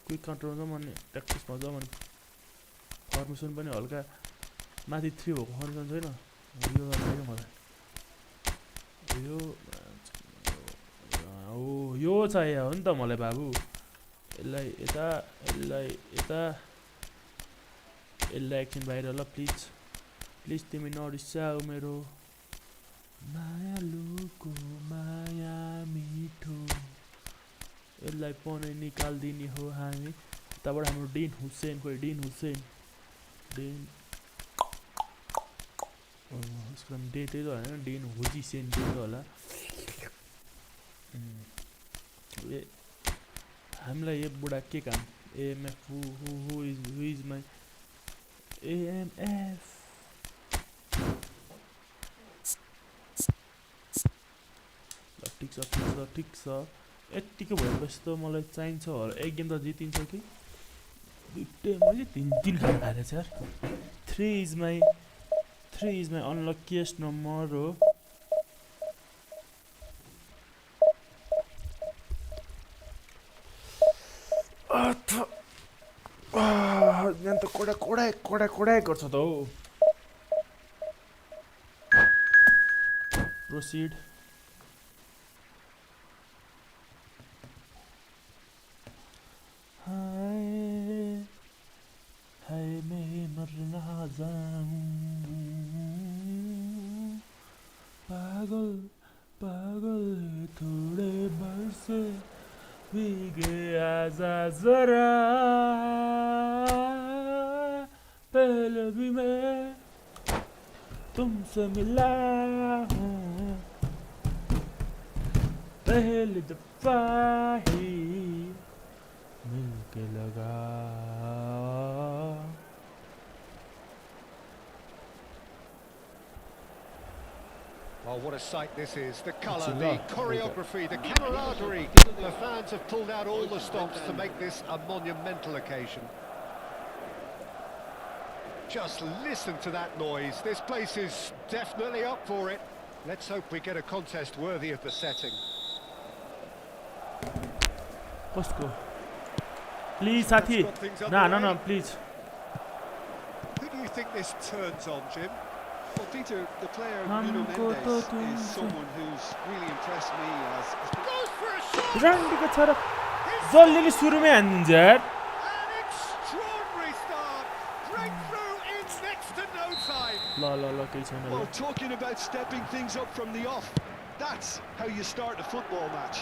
क्विक काउन्टरमा चाहिँ मैले ट्याक्टिक्समा जाउँ भने फर्मेसन पनि हल्का माथि 3 भएको फर्मेसन छैन यो लाग्यो मलाई यो चाहियो हो नि त मलाई बाबु यसलाई यता यसलाई एकछिन बाहिर ल प्लिज तिमी नरिसाऊ मेरो मायालुको माया मिठो यसलाई पनि निकाल्दिने हो हामी यताबाट हाम्रो डिन हुसेन उसको नाम डे त्यही त होइन डिन हुजिसेन त्यही त होला हामीलाई यो बुढा के काम AMF who is my AMF ठिक छ यत्तिकै भएपछि त मलाई चाहिन्छ होला एक गेम त जितिन्छ कि दुइटै मैले 3 खाना खाएर छ यार 3 इज माई अनलकिएस्ट नम्बर हो यहाँ त कोडा गर्छ त हौ प्रोसिड जाऊं पागल पागल थोड़े बरस भीगे आजा जरा पहले भी मैं तुमसे मिला हूँ पहली दफा ही मिलके लगा Oh, what a sight this is. The colour, the choreography, the camaraderie. The fans have pulled out all the stops to make this a monumental occasion. Just listen to that noise. This place is definitely up for it. Let's hope we get a contest worthy of the setting. Let's go. Please, Sathi. No, please. Who do you think this turns on, Jim? Well, Peter, the player Nuno Mendes is someone who's really impressed me as... Goes for a shot! Randy ka जल्दीले सुरुमै हान्दिन्छ An extraordinary start! Breakthrough in next to no time! ल केही छैन Well, talking about stepping things up from the off, that's how you start a football match.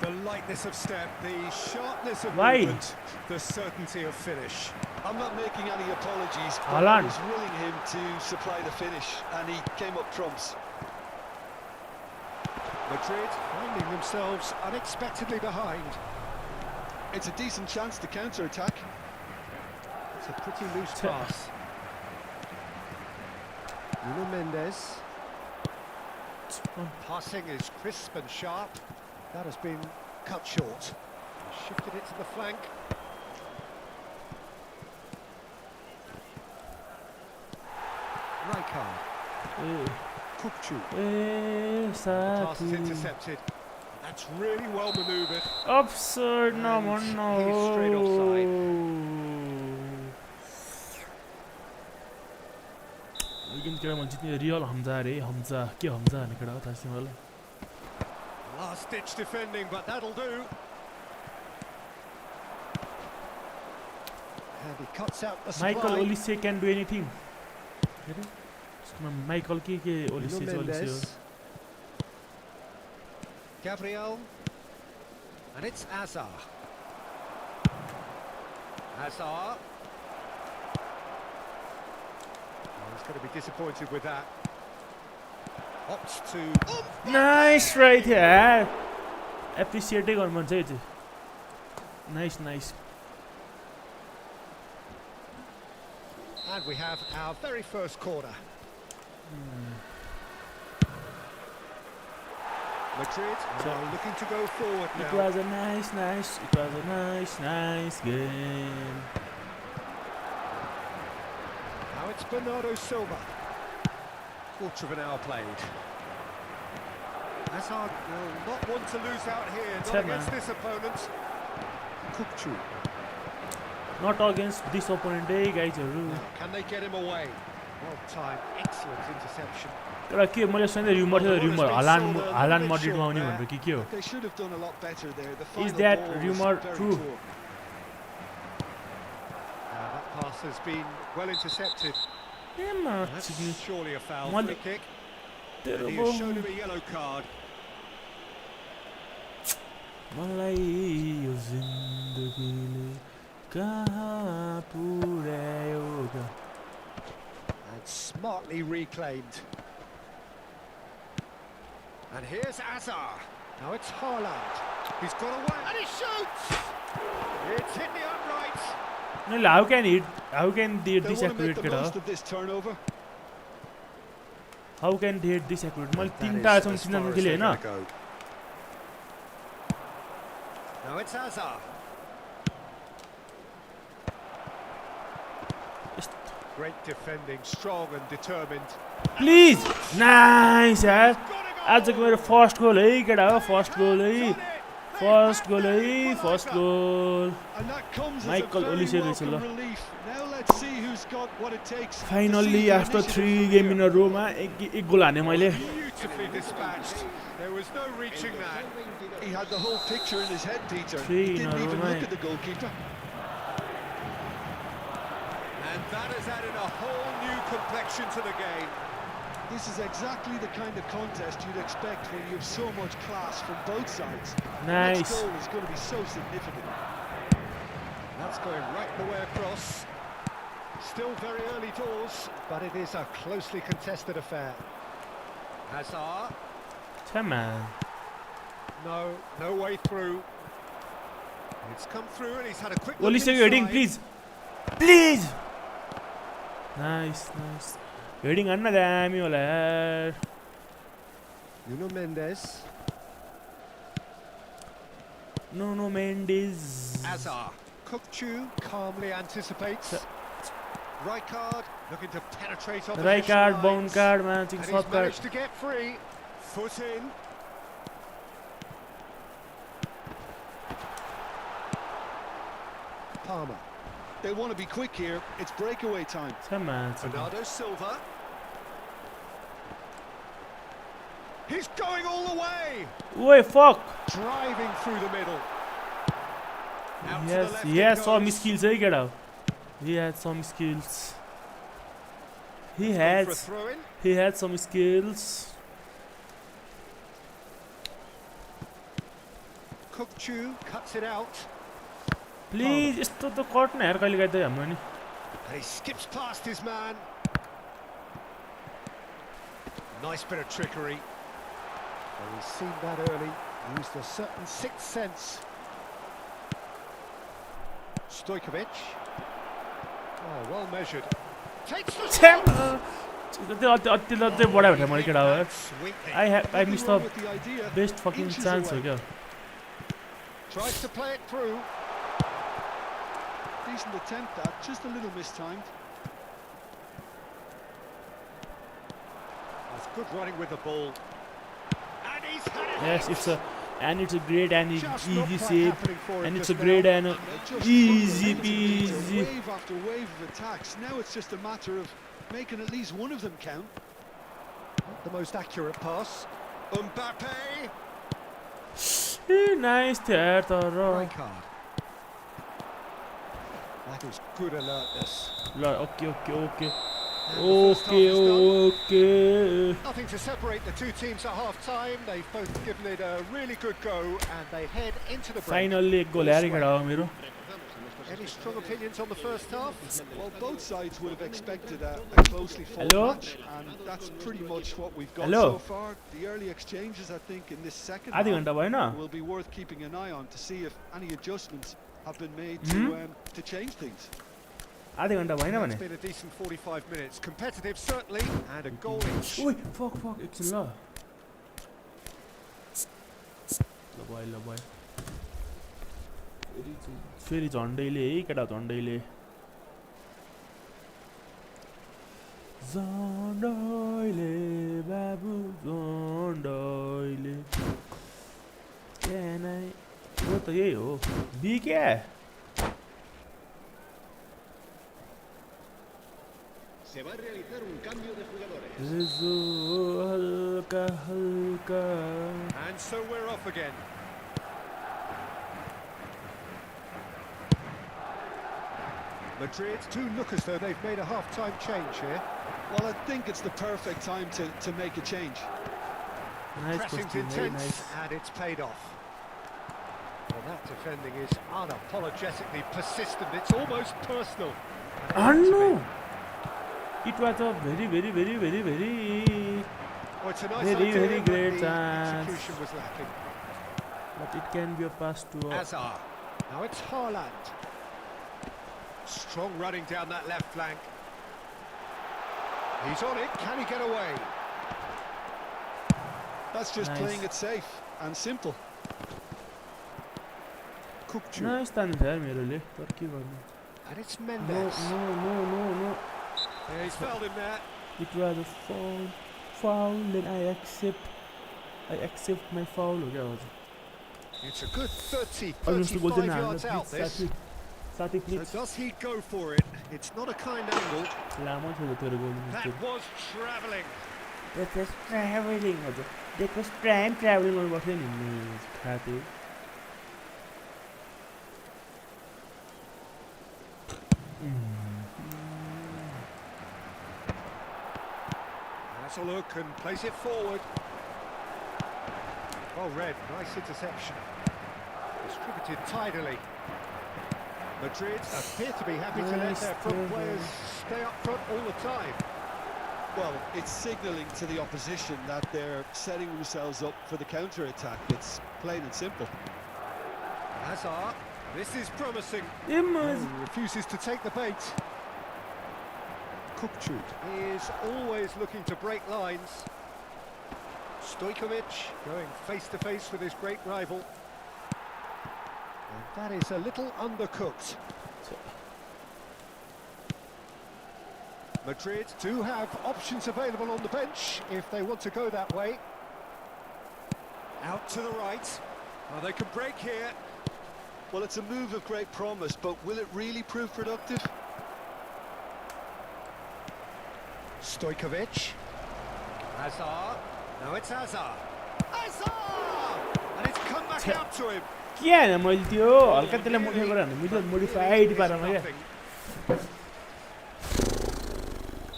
The lightness of step, the sharpness of Why? movement, the certainty of finish. I'm not making any apologies, but I Haaland. was willing him to supply the finish, and he came up trumps. Madrid finding themselves unexpectedly behind. It's a decent chance to counter-attack. It's a pretty loose pass. Nuno Mendes. Passing is crisp and sharp. That has been cut short. Shifted it to the flank. Rijkaard. Kupchu. Pass is intercepted. That's really well manoeuvred. Absurd, no. He's straight offside. लेकिन केटा भन्छ नि real Hamza रे हमजा के हमजा भन्ने केटा हो थाहा छैन मलाई Last ditch defending, but that'll do. And he cuts out the supply. Michael Olise can do anything. Michael के Olise. Gabriel. And it's Azar. Azar. He's going to be disappointed with that. Opts to... Nice right here. Appreciating on one side. Nice. And we have our very first corner. Madrid are looking to go forward now. It was a nice game. Now it's Bernardo Silva. Quarter of an hour played. Hazard will not want to lose out here, not against this opponent. Kupchu. Not against this opponent, guys. Can they get him away? Well timed, excellent interception. But के मैले सुने rumor Haaland Madrid मा आउने भनेर के हो? They should have done a lot better there. The final Is that ball was rumor very true? poor. That pass has been well intercepted. That's surely a foul. Free kick. And he has shown him a yellow card. मलाई यो जिन्दगीले कहाँ पुर्यायो त And smartly reclaimed. And here's Azar. Now it's Haaland. He's got away and he shoots. It's hit the uprights. No, how can they They this want to make accurate the most keda? of this turnover. How can they hit this accurate? मैले That तीनटा is सम्म as चिन्न far as नखेले they're Hahn? gonna go. Now it's Azar. Great defending, strong and determined. Please, nice यार. आजको मेरो first goal है केटा हो फर्स्ट गोल है. First goal. And that comes Michael as a Olise very रहेछ ल. welcome relief. Now let's see who's got what it takes. to Finally see the after initiative 3 from game here. in a row मा एक गोल हाने मैले. Beautifully dispatched. There was no reaching that. He had the whole picture in his head, Peter. Three He in a didn't row, even look mate. And at the goalkeeper. That has added a whole new complexion to the game. This is exactly the kind of contest you'd expect when you have so much class from both sides. Nice. The next goal is going to be so significant. That's going right the way across. Still very early doors, but it is a closely contested affair. Hazard. Come on. No way through. It's come through and he's had a quick look Only say inside. heading, please. Please. Nice. Heading anna dami hola yaar. Nuno Mendes. Hazard. Kukçu calmly anticipates. Rijkaard looking to penetrate on the Rijkaard, bone card, man. and he's managed to get free. Foot in. Palmer. They want to be quick here. It's breakaway time. Come on. Bernardo Silva. He's going all the way. Oi, fuck. Driving through the middle. Out to the left He has it some goes. skills, hey, get out. He had some skills. He For a had throw-in. some skills. Kukçu cuts it out. Please, यस्तो त cut न यार कहिले काहीँ त हाम्रो नि. And he skips past his man. Nice bit of trickery. Well, he's seen that early. Used a certain sixth sense. Stojkovic. Oh, well measured. Takes the shot. त्यो बडा भेटा मैले केटा हो. Sweet hit. I missed the Nothing wrong with the idea. best fucking Inches chance हो away. क्या. Tries to play it through. Decent attempt that, just a little mistimed. That's good running with the ball. And he's had it. Yes, it's a great and Just easy not quite save, happening for him and it's just a great now. and They just easy put their heads into peasy. wave after wave of attacks. Now it's just a matter of making at least one of them count. Not the most accurate pass. Mbappe. Nice there, तर. Rijkaard. That is good alertness. Okay. And the first half is done. Okay. Nothing to separate the two teams at half-time. They've both given it a really good go, and they head into the break. Finally एक गोल यार केटा हो मेरो. Any strong opinions on the first half? Well, both sides would have expected a closely fought Hello? match, and that's pretty much what we've got Hello? so far. The early exchanges, I think, in this second आधी half घण्टा भएन? will be worth keeping an eye on to see if any adjustments have been made to change things. आधी घण्टा भएन भने. It's been a decent 45 minutes. Competitive, certainly, and a goal each. ओइ fuck एकछिन ल. ल boy. फेरि झन्डैले है केटा झन्डैले. झन्डैले बाबु झन्डैले. Can I? हो त यही हो. बी क्या? Se va a realizar un cambio de jugadores. हल्का. And so we're off again. Madrid do look as though they've made a half-time change here. Well, I think it's the perfect time to make a change. Nice Pressing's question, very intense, nice. and it's paid off. Well, that defending is unapologetically persistent. It's almost personal. No! It was a very Well, it's a nice very, idea, very but great the chance. execution was lacking. but it can be a pass to a Hazard. Now it's Haaland. Strong running down that left flank. He's on it. Can he get away? That's just Nice. playing it safe and simple. Kukçu. nice stand there मेरोले तर के गर्नु And it's no Mendes. no Yeah, he's fouled him there. it was a foul then I accept my foul हो क्या हजुर It's a good 30, almost गोल 35 चाहिँ yards out this. साथी So please does he go for it? It's not a kind angle. लामो छ तेरो गोल That was travelling. that was traveling हजुर that was prime traveling गर्नु पर्थ्यो नि खाते Has a look and plays it forward. Well read, nice interception. Distributed tidily. Madrid appear to be happy to let their front players stay up front all the time. Well, it's signalling to the opposition that they're setting themselves up for the counter-attack. It's plain and simple. Hazard, this is promising. He refuses to take the bait. Kupchut is always looking to break lines. Stojkovic going face-to-face with his great rival. And that is a little undercooked. Madrid do have options available on the bench if they want to go that way. Out to the right. Well, they can break here. Well, it's a move of great promise, but will it really prove productive? Stojkovic. Hazard. Now it's Hazard. Hazard! And it's come back out to him. क्या मैले त्यो हल्का त्यसलाई modify गरेर हामीले modified पारामा क्या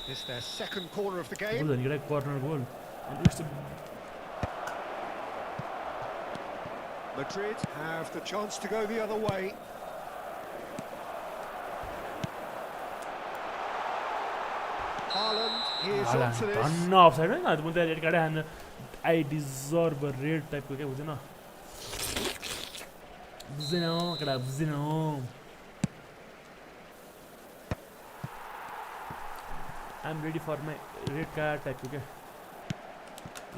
It's their second corner of the game. गोल भनेको corner goal and it's Madrid have the chance to go the other way. Haaland is onto this. धन्न अफसाइड हैन म त रेड कार्ड हान्न आई डिजर्भ अ रेड टाइपको के बुझ्दैन केटा बुझ्दैन I am ready for my red card टाइपको क्या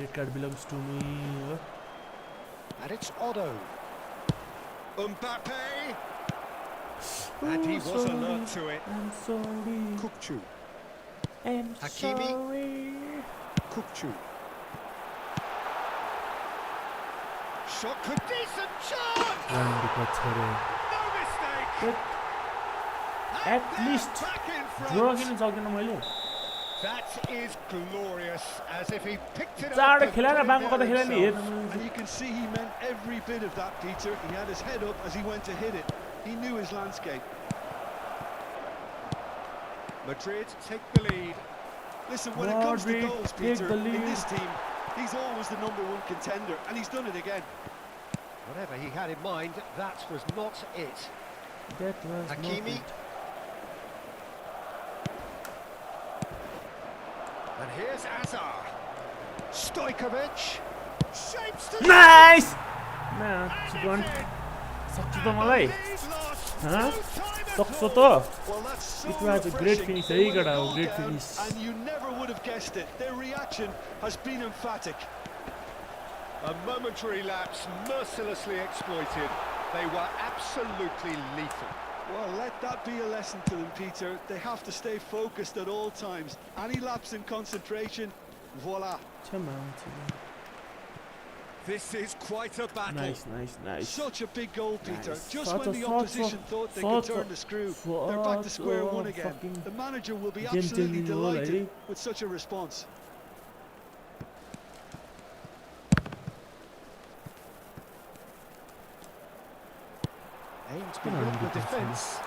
red card belongs to me And it's Otto. Mbappe. And he was alert to it. I'm sorry. Kupchu. I'm Hakimi. sorry. Kupchu. Shot could decent shot. No mistake. At least back in draw front. किन सक्दिनँ मैले That is glorious, as if he picked it up. चाँडो खेलाएर बाङ्गो कता खेला नि हेर्नु And you can see he meant every bit of that, Peter. He had his head up as he went to hit it. He knew his landscape. Madrid take the lead. Listen, when it comes to Madrid goals, take Peter, the lead. in this team, he's always the #1 contender, and he's done it again. Whatever he had in mind, that was not it. That was Hakimi. not it. And here's Hazard. Stojkovic. Shapes to Nice! Na, and it's in. सक्छु त मलाई He's lost. Huh? Two-time सक्छु effort. त Well, that's so It was a great refreshing. finish, They eh, were Gada? goal Great down, finish. and you never would have guessed it. Their reaction has been emphatic. A momentary lapse mercilessly exploited. They were absolutely lethal. Well, let that be a lesson to them, Peter. They have to stay focused at all times. Any lapse in concentration, voila. This is quite a battle. Nice. Such a big goal, Peter. Nice. Just when the opposition thought they could turn the screw, they're back to square one again. The manager will be absolutely delighted with such a response. Aims beyond the defence.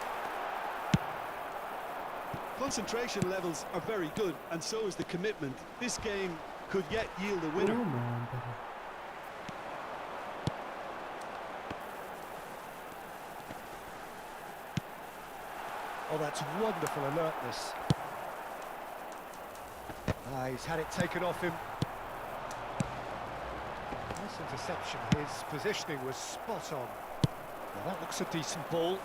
Concentration levels are very good, and so is the commitment. This game could yet yield a winner. Oh, that's wonderful alertness. He's had it taken off him. Nice interception. His positioning was spot on. Well, that looks a decent ball.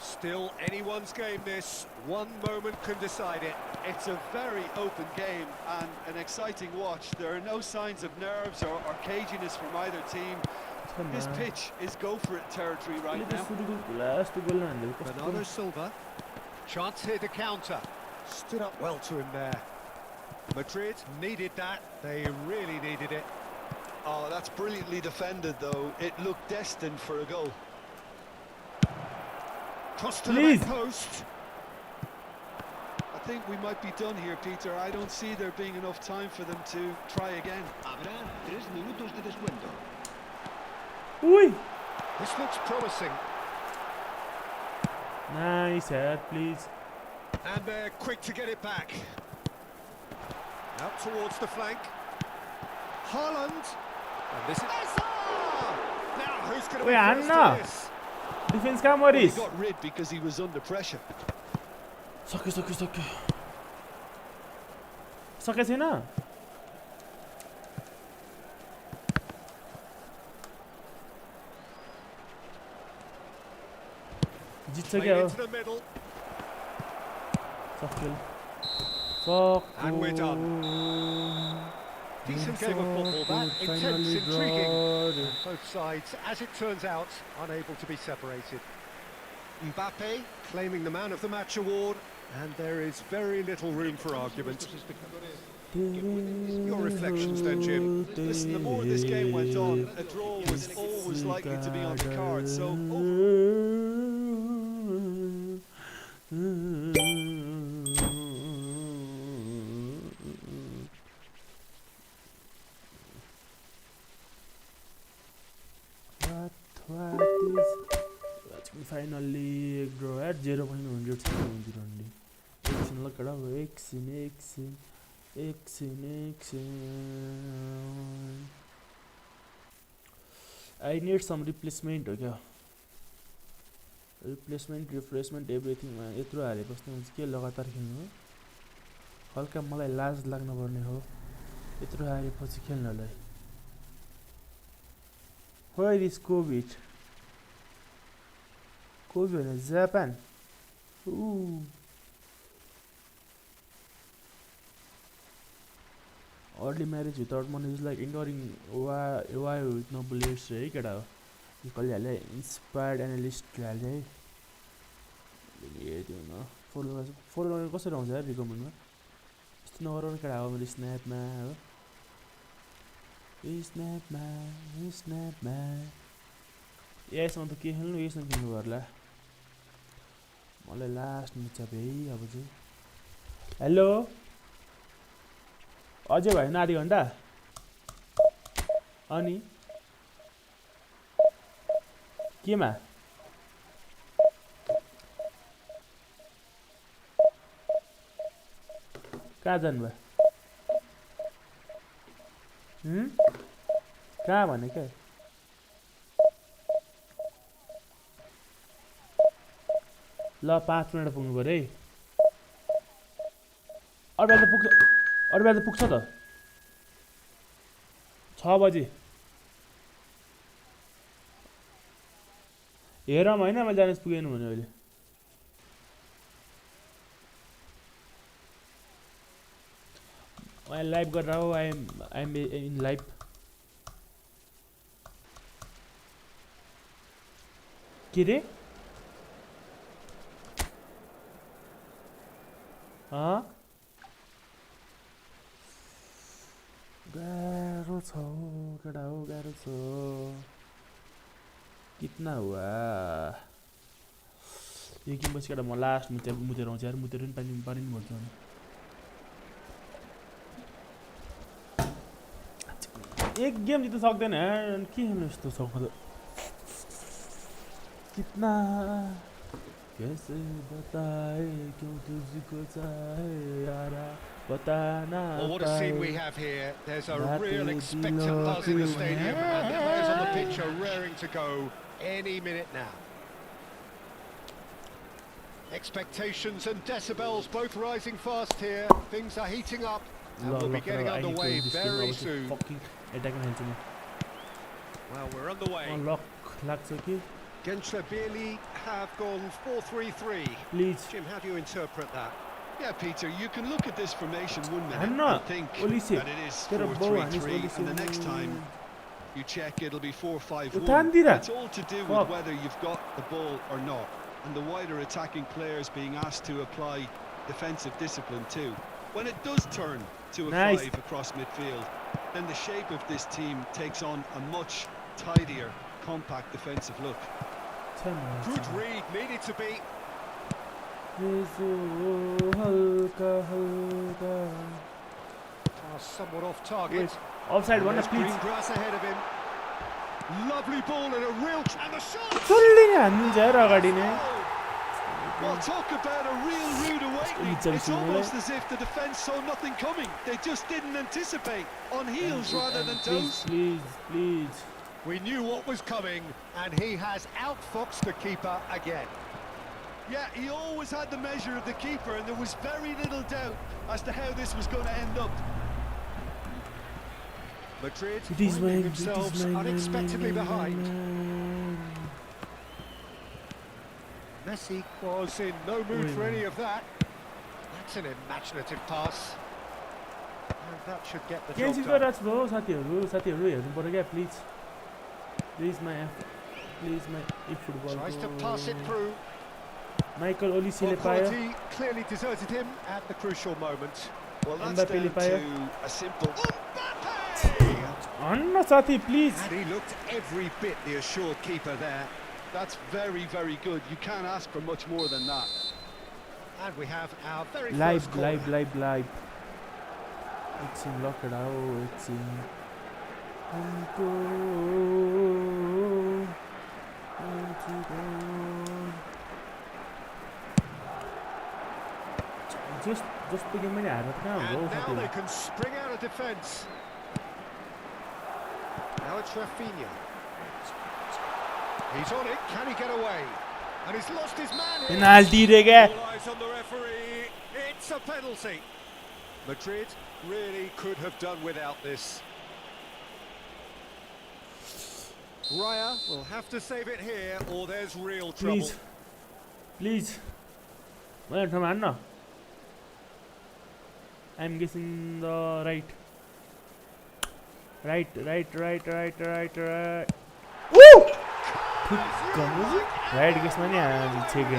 Still anyone's game this. One moment can decide it. It's a very open game and an exciting watch. There are no signs of nerves or caginess from either team. This pitch is go-for-it territory right now. Bernardo Silva. Chance here to counter. Stood up well to him there. Madrid needed that. They really needed it. Oh, that's brilliantly defended, though. It looked destined for a goal. Cross to the back post. I think we might be done here, Peter. I don't see there being enough time for them to try again. Habrá 3 minutos de descuento. Ui! This looks promising. Nice head, please. And they're quick to get it back. Out towards the flank. Haaland. And this is... Now, who's going to be first to this? Defense का He मरिस got rid because he was under pressure. सक्यो सके छैन जित्छ क्या हो सक्यो And we're done. Decent game of football, that. Intense, intriguing. Both sides, as it turns out, unable to be separated. Mbappe claiming the Man of the Match award, and there is very little room for argument. Your reflections then, Jim? Listen, the more this game went on, a draw was always likely to be on the card, so... Finally, draw at 0.100 I need some replacement. Replacement, refreshment, everything. यत्रो हारे बस्नु हुन्छ के लगातार खेल्नु हो हल्का मलाई लाज लाग्न पर्ने हो यत्रो हारेपछि खेल्नलाई Where is COVID? COVID in Japan. Ooh. Early marriage without money is like enduring why with no bullets, right? You call it inspired analyst, right? For कसरी आउँछ यार रिकमेन्डमा यस्तो नगराउने केटा हो मैले स्न्यापमा यसमा त के खेल्नु यसमा खेल्नु पर्ला मलाई लास्ट मिच अब है अब चाहिँ हेलो अझै भएन आधी घण्टा अनि केमा कहाँ जानुभयो कहाँ भने क्या ल 5 मिनेट पुग्नु पर्यो है अरु बेला त पुग्छ त 6 बजे हेरौँ हैन मैले जाने पुगेन भने अहिले I live कर रहा हूँ I'm in live के रे हाँ गाह्रो छ केटा हो गाह्रो छ कितना हुआ यो गेम पछि केटा म लास्ट मुतेर आउँछ यार मुतेर नि पानी पनि भर्छ एक गेम जित्न सक्दैन यार के खेल्नु यस्तो सक्छ कितना कैसे बताए क्यों तुझको चाहे यारा बताना Well, what a scene we have here. There's a real expectant buzz in the stadium, and the players on the pitch are raring to go any minute now. Expectations and decibels both rising fast here. Things are heating up, and we'll be getting underway very soon. Well, we're underway. Gençlerbirliği have gone 4-3-3. Please. Jim, how do you interpret that? Yeah, Peter, you can look at this formation 1 minute and think that it is 4-3-3, and the next time you check it'll be 4-5-1. It's all to do with whether you've got the ball or not, and the wider attacking players being asked to apply defensive discipline too. When it does turn to a 5 across midfield, then the shape of this team takes on a much tidier, compact defensive look. Good read, needed to be. Somewhat off target. Offside one, please. Green grass ahead of him. Lovely ball and a real and the shot. Well, talk about a real rude awakening. It's almost as if the defence saw nothing coming. They just didn't anticipate. On heels rather than toes. Please. We knew what was coming, and he has outfoxed the keeper again. Yeah, he always had the measure of the keeper, and there was very little doubt as to how this was going to end up. Madrid finding themselves unexpectedly behind. Messi was in no mood for any of that. That's an imaginative pass. And that should get the job done. साथीहरु हेर्नु पर्यो क्या please my football Tries to pass it through. Michael Olise Quality clearly deserted him at the crucial moment. Well, that's down to a simple Anna Sathi, please. And he looked every bit the assured keeper there. That's very, very good. You can't ask for much more than that. And we have our very first live. It's in lock it out. It's in. Just begin my ad. And now they can spring out of defence. Now it's Rafinha. He's on it. Can he get away? And he's lost his man here. Penalty, All eyes on the referee. It's a penalty. Madrid really could have done without this. Raya will have to save it here, or there's real trouble. Please. Well, come on now. I'm guessing the right. Right. Woo! Right, guess money. I'll take it.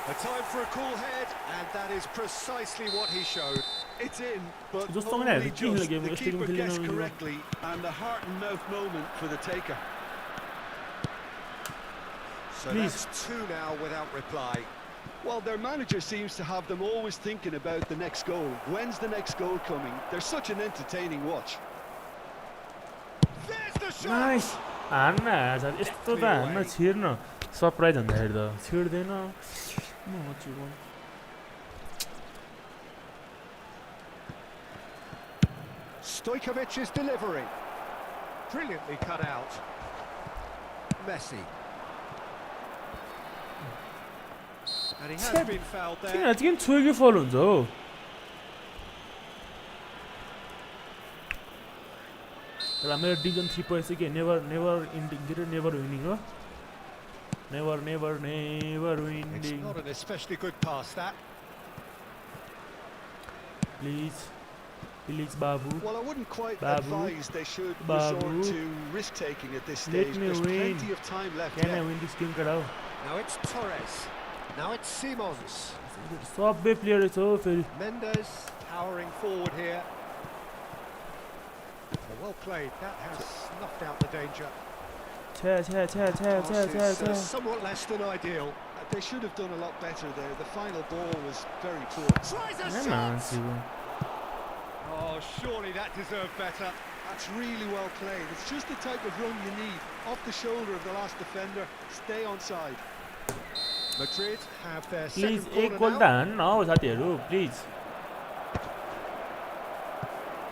A time for a cool head, and that is precisely what he showed. It's in, but just only just the keeper guessed correctly, and the heart and mouth moment for the taker. So that's two now without reply. Well, their manager seems to have them always thinking about the next goal. When's the next goal coming? They're such an entertaining watch. There's the shot. Nice. Anna, यस्तो त हान्न छिर्न surprise भन्दाखेरि त छिर्दैन Stojkovic is delivering. Brilliantly cut out. Messi. And he has been fouled there. किन चाहिँ छुइकै फल हुन्छ हो र मेरो डिभिजन 3 पैसा के नेभर ending never winning हो never winning. It's not an especially good pass that. Please Babu. Well, I wouldn't quite advise they should resort to risk taking at this stage. There's plenty of time left. Can I win this game? Now it's Torres. Now it's Simons. Subway player is over. Mendes powering forward here. Well played. That has snuffed out the danger. Somewhat less than ideal. They should have done a lot better there. The final ball was very poor. Tries a shot. Oh, surely that deserved better. That's really well played. It's just the type of run you need. Off the shoulder of the last defender. Stay onside. Madrid have their please, second corner now. Please.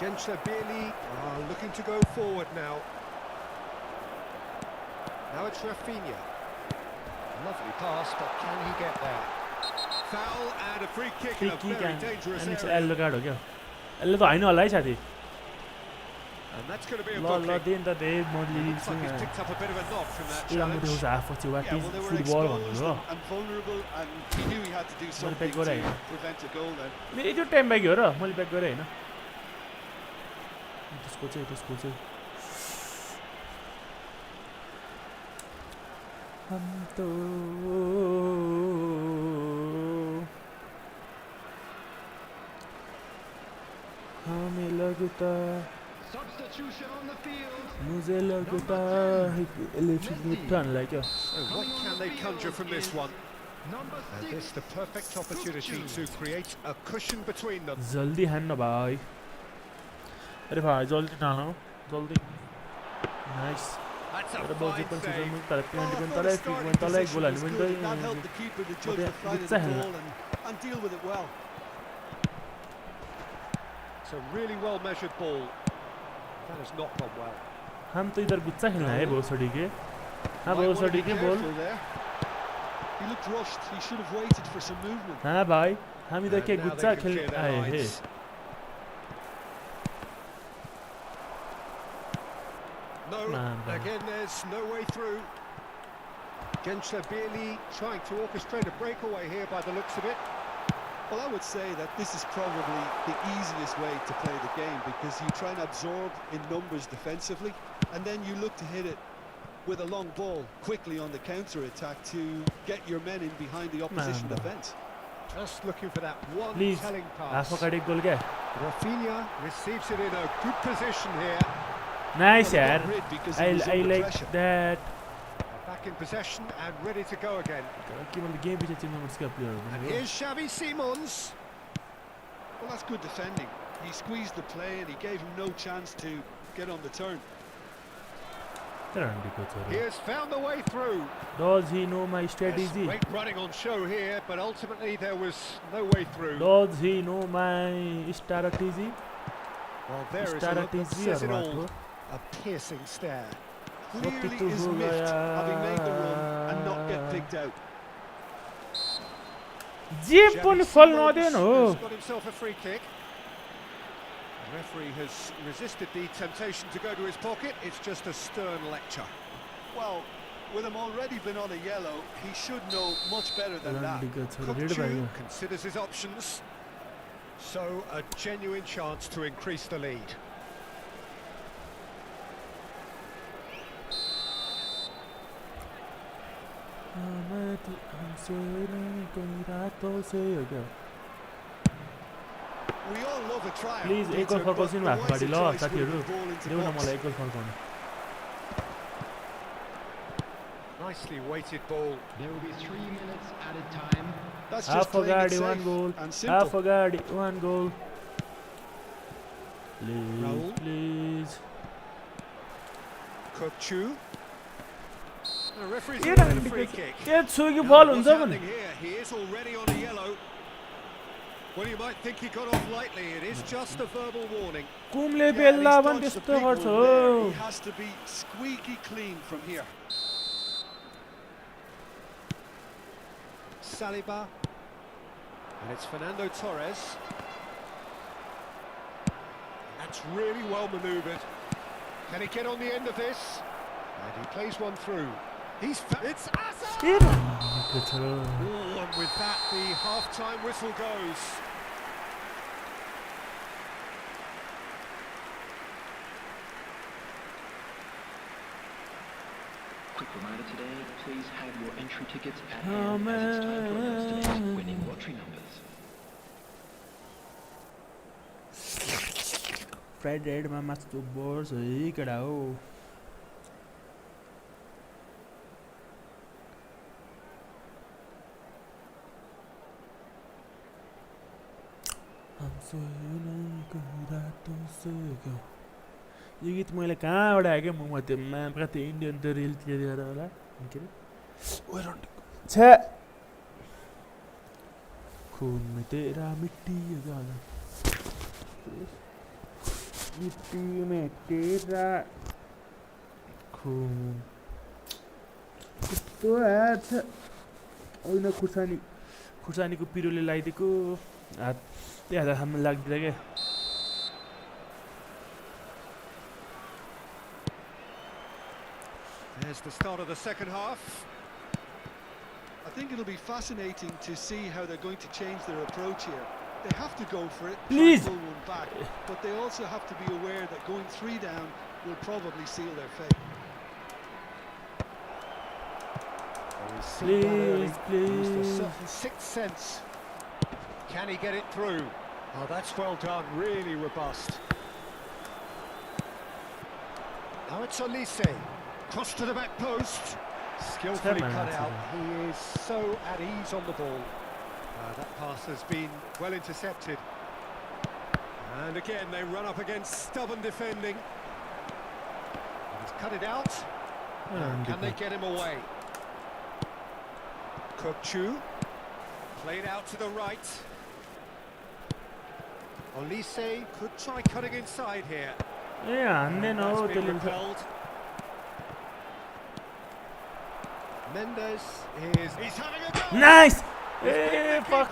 Gensler-Bierli are looking to go forward now. Now it's Rafinha. Lovely pass, but can he get there? Foul and a free kick in a very dangerous area. And that's going to be a booking. Looks like he's picked up a bit of a knock from that challenge. Yeah, well, they were exposed and vulnerable, and he knew he had to do something to prevent a goal then. हमें लगता मुझे लगता है electric meter like क्या So what can they conjure from this one? And this is the perfect opportunity to create a cushion between them. जल्दी हान्न भाई अरे भाई जल्दी ना हो जल्दी nice That's a Era fine bozi pun save. season tala Well, I penalty thought tala his kick starting tala position goal was ani good, and that helped the keeper to judge the flight of the ball and deal with it well. It's a really well measured ball. That has not gone well. हम तो इधर गुच्चा खेलना है बहुत सड़ी के हाँ Might बहुत want to सड़ी be के ball careful there. He looked rushed. He should have waited for some movement. हाँ भाई हम इधर And के now they गुच्चा can खेल clear their आए हैं lines. No, Man, man. again there's no way through. Gensler barely trying to orchestrate a breakaway here by the looks of it. Well, I would say that this is probably the easiest way to play the game, because you try and absorb in numbers defensively, and then you look to hit it with a long ball quickly on the counter-attack to get your men in behind the opposition Man, defence. Just looking for that one Please, telling pass. आफो का एक गोल क्या Rafinha receives it in a good position here. nice Well, he यार got rid because he was I under like pressure. that Back in possession and ready to go again. कि मतलब game पीछे team members का player And here's Xavi Simons. Well, that's good defending. He squeezed the play and he gave him no chance to get on the turn. He has found the way through. does he know my There's strategy great running on show here, but ultimately there was no way through. does he know my strategy Well, there is a look that strategy says it or all. what A piercing stare. Clearly is miffed having made the run and not get picked out. J Xavi पनि फल Simons नदेन हो has got himself a free kick. The referee has resisted the temptation to go to his pocket. It's just a stern lecture. Well, with him already been on a yellow, he should know much better than that. Kupchu considers his options. So, a genuine chance to increase the lead. We all love a triumph. Please एक गोल Peter, but फर्काउनु the भएको wiser गाडी ल choice साथीहरू with the ball into the देऊ न box. मलाई एक गोल फर्काउनु Nicely weighted ball. There will be 3 minutes added time. That's just half a playing it गाडी safe one goal and half simple. a गाडी one goal Raul. please please Kupchu. The referee's ये awarded a free kick. ये छुकी Now, बल what's हुन्छ happening भने here? He is already on a yellow. Well, you might think he got off lightly. It is just a verbal warning. Kumble Yeah, and Bella he's पनि dodged the त्यस्तो big गर्छ one हो there. He has to be squeaky clean from here. Saliba. And it's Fernando Torres. That's really well manoeuvred. Can he get on the end of this? And he plays one through. It's Asa! के भनेको छ Oh, and with that, the half-time whistle goes. Quick reminder today, please have your entry tickets at hand as it's time for us to make winning lottery numbers. Fried रेडमा मासु बोर्स है केटा हो यो गीत मैले कहाँबाट आयो क्या म त्यो म्यापका त्यो इन्डियन त्यो रिल त्यतिखेर होला के अरे छ्या खून में तेरा मिट्टी गाना मिट्टी में तेरा खून कस्तो हात छ होइन खुर्सानीको पिरोले लगाइदिएको हात त्यही हात हातमा लाग्दैन क्या There's the start of the second half. I think it'll be fascinating to see how they're going to change their approach here. They have to go for it, try Please. and pull one back, but they also have to be aware that going 3 down will probably seal their fate. Please, Used a please. certain sixth sense. Can he get it through? Oh, that's well done, really robust. Now it's Olise. Cross to the back post. Skillfully man, cut that's out. He is so at ease on the ball. That pass has been well intercepted. And again, they run up against stubborn defending. He's cut it out. Can they get him away? Kukçu. Played out to the right. Olise could try cutting inside here. Yeah, and then That's been repelled. Mendes is... He's having a go! Nice! Hey, fuck!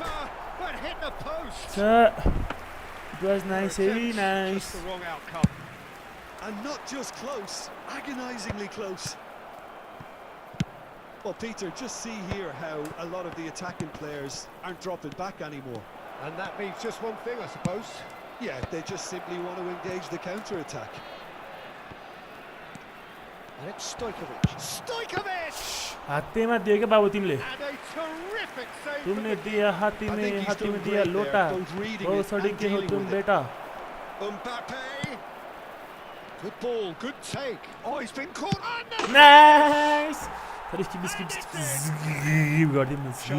But hit the post! It was nice, very nice. Just the wrong outcome. And not just close, agonisingly close. Well, Peter, just see here how a lot of the attacking players aren't dropping back anymore. And that means just one thing, I suppose. Yeah, they just simply want to engage the counter-attack. And it's Stojkovic. Stojkovic! हात्तीमा दियो क्या बाबु तिमीले? And a terrific save. तुमने दिया हाथी में दिया लोटा बहुत सड़ी के हो तुम बेटा. Mbappe. Good ball, good take. Oh, he's been caught. Nice! Skip. Got him. Just so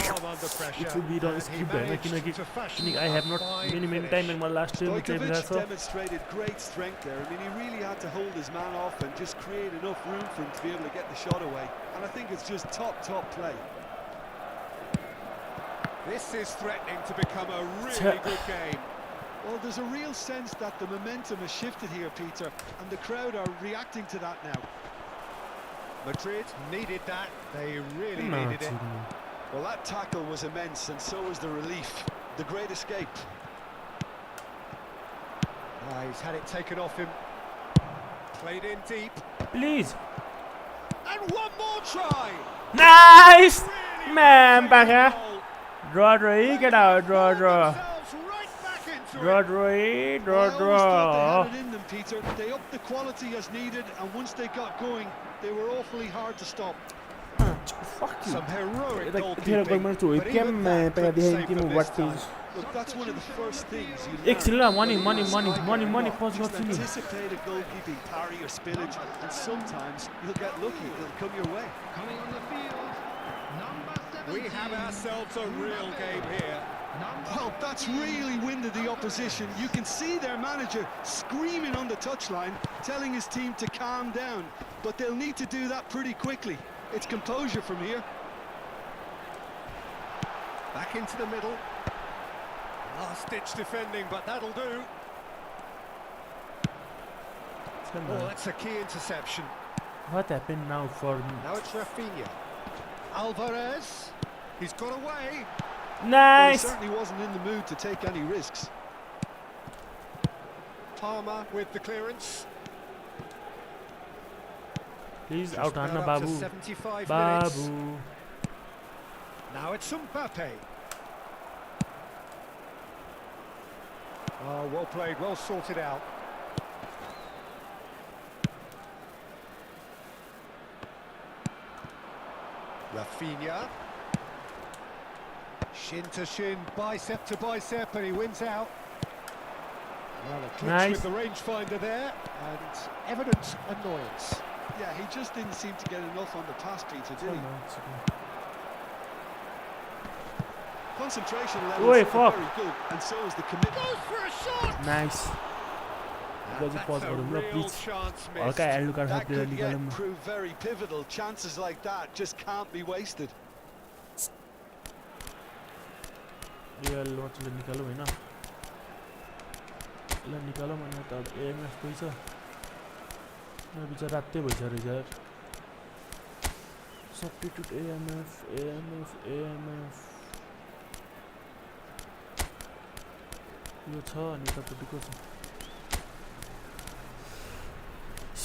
calm under pressure. It would be on skip I have not many time in my last time. Stojkovic demonstrated great strength there. I mean, he really had to hold his man off and just create enough room for him to be able to get the shot away. And I think it's just top play. This is threatening to become a really good game. Well, there's a real sense that the momentum has shifted here, Peter, and the crowd are reacting to that now. Madrid needed that. They really needed it. Well, that tackle was immense, and so was the relief. The great escape. He's had it taken off him. Played in deep. Please. And one more try. Nice! Really Man, back goal. here. Draw, get out, draw. Themselves right back into Draw. I always thought they had it in them, Peter. They upped the quality as needed, and once they got going, they were awfully hard to stop. Fuck you. Some heroic Like, goalkeeping, but even that couldn't save them this time. Look, that's one of the first things you learn. Excellent, money, Just anticipate a goalkeeping parry or spillage, and sometimes you'll get lucky. It'll come your way. Coming on the field, number 17. We have ourselves a real game here. Well, that's really winded the opposition. You can see their manager screaming on the touchline, telling his team to calm down. But they'll need to do that pretty quickly. It's composure from here. Back into the middle. Last-ditch defending, but that'll do. Oh, that's a key interception. What happened now for me? Now it's Rafinha. Alvarez. He's got away. Well, Nice! he certainly wasn't in the mood to take any risks. Palmer with the clearance. Please Just out on about up to Babu. 75 minutes. Babu. Now it's Mbappe. Oh, well played, well sorted out. Rafinha. Shin to shin, bicep to bicep, and he wins out. Well, a clinch Nice. with the rangefinder there, and evident annoyance. Yeah, he just didn't seem to get enough on the pass, Peter, did he? Concentration levels Oi, are fuck. very good, and so is the commitment. Goes for a shot! Nice. And That's a real please. chance missed. Okay, I'll look at That could Nicola. yet prove very pivotal. Chances like that just can't be wasted. Real वाचले निकालौँ हैन यसलाई निकालौँ अनि त AMF कोही छ म बिचार रातै भइसक्यो रहेछ यार सब्स्टिट्युट एएमएफ यो छ अनि यतापट्टिको छ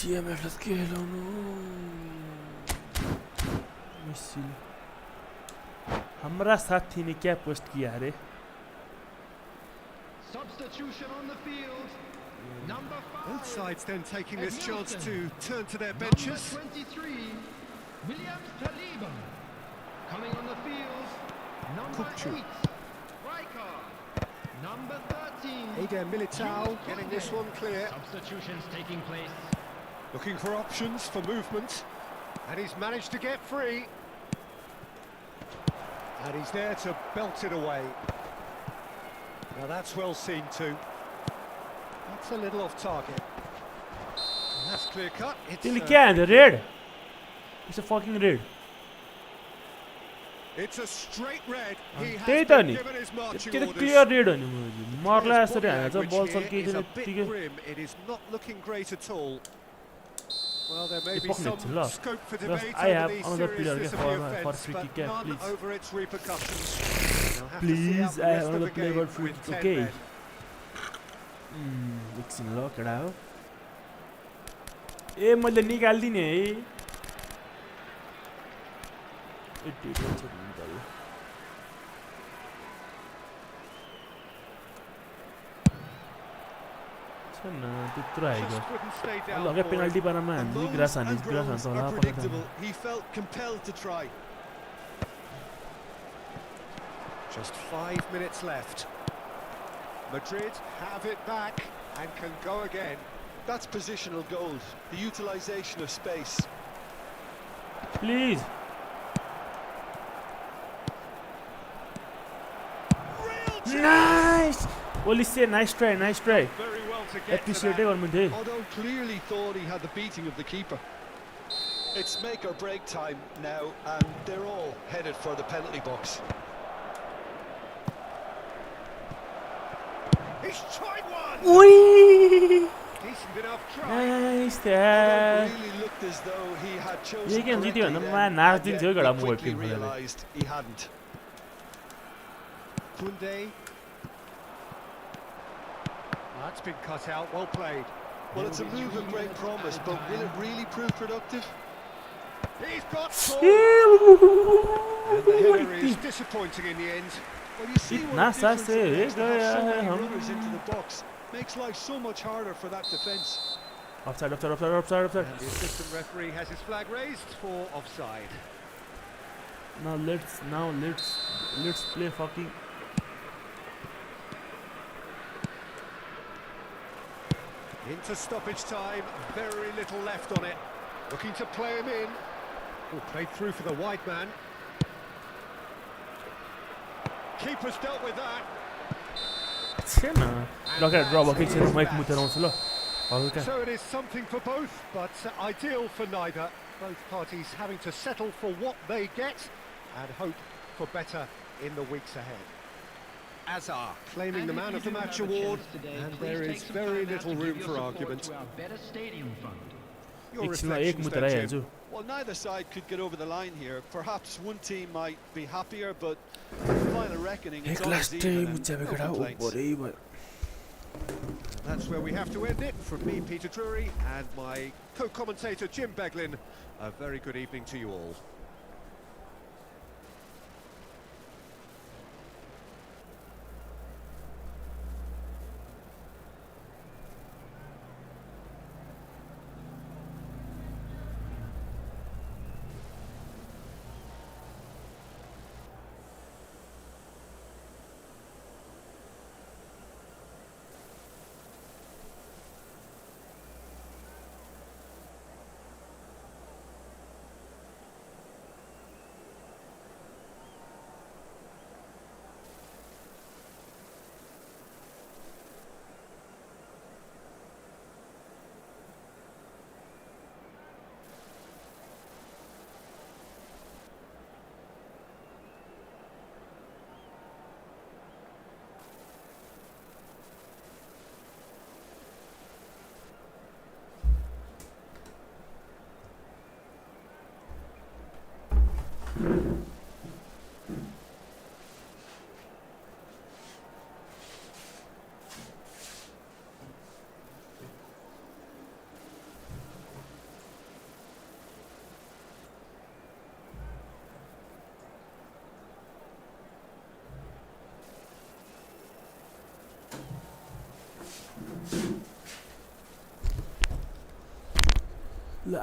सिएमएफलाई के लाउनु मिसिल हमारा साथी ने क्या पोस्ट किया रे Substitution on the field. Number 5. Both sides then taking this chance to turn to their benches. Number 23, Williams Saliba. Coming on the field, number Kukçu. 8, Rijkaard. Number 13, Eder Militao getting this one clear. substitutions taking place. Looking for options for movement. And he's managed to get free. And he's there to belt it away. Now that's well seen too. That's a little off target. And that's That's clear cut. त्यसले क्या हान्छ red it's a fucking red It's a straight red. He त्यही has त been नि given his marching त्यो orders. Clear red हो नि Malla His यसरी body हान्छ language बल here सकिएको is छैन a bit त्यतिकै grim. It is not looking great at all. Well, there may It's be pocket, some love. scope for Because debate I over have the another player seriousness of for the for offence, free but kick, none please. over its repercussions. They'll have to see Please, out the I rest have of another the player game for free with kick, 10 okay? men. एकछिन ल केटा हो ए मैले निकाल्दिने है छैन त्यत्रो आएको Just couldn't stay down लगे for पेनल्टी it. पारामा The हान्छ moves ग्रास हान्ने and ग्रास goals हान्छ होला are पक्का predictable. He felt compelled to try. Just 5 minutes left. Madrid have it back and can go again. That's positional goals, the utilisation of space. Please nice Olise nice try Very well to get to एप्रिसिएटै that. गर्नु थिए Although clearly thought he had the beating of the keeper. It's make or break time now, and they're all headed for the penalty box. He's tried one. ओइ Decent enough try. Nice Although त्यहाँ it really looked as though he had chosen ये game जित्यो correctly भने then, मा and नाच्दिन्थ्यो yet गडा he म quickly team खेलेर realised he hadn't. Kunde. That's been cut out. Well played. Well, it's a move of great promise, but will it really prove productive? He's got scored. And the header is disappointing in the end. Well, you see इतना what a difference सा it से makes to have so गया many हम runners into the box. Makes life so much harder for that defence. Offside offside offside offside offside And the assistant referee has his flag raised for offside. now let's play fucking Into stoppage time, very little left on it. Looking to play him in. Oh, played through for the wide man. Keeper's dealt with that. छैन लगेर ड्र भएको छैन mic मुतेर आउँछु ल हल्का So it is something for both, but ideal for neither. Both parties having to settle for what they get and hope for better in the weeks ahead. Azar claiming the man of the match award, and there is very little room for argument. Your एकछिनमा एक reflections मुतेर then, आइहाल्छु Jim? Well, neither side could get over the line here. Perhaps one team might be happier, but in the final reckoning, it's एक always लास्टै even and मुच्याबे no केटा ओ complaints. भरै भयो That's where we have to end it. From me, Peter Drury, and my co-commentator, Jim Beglin, a very good evening to you all.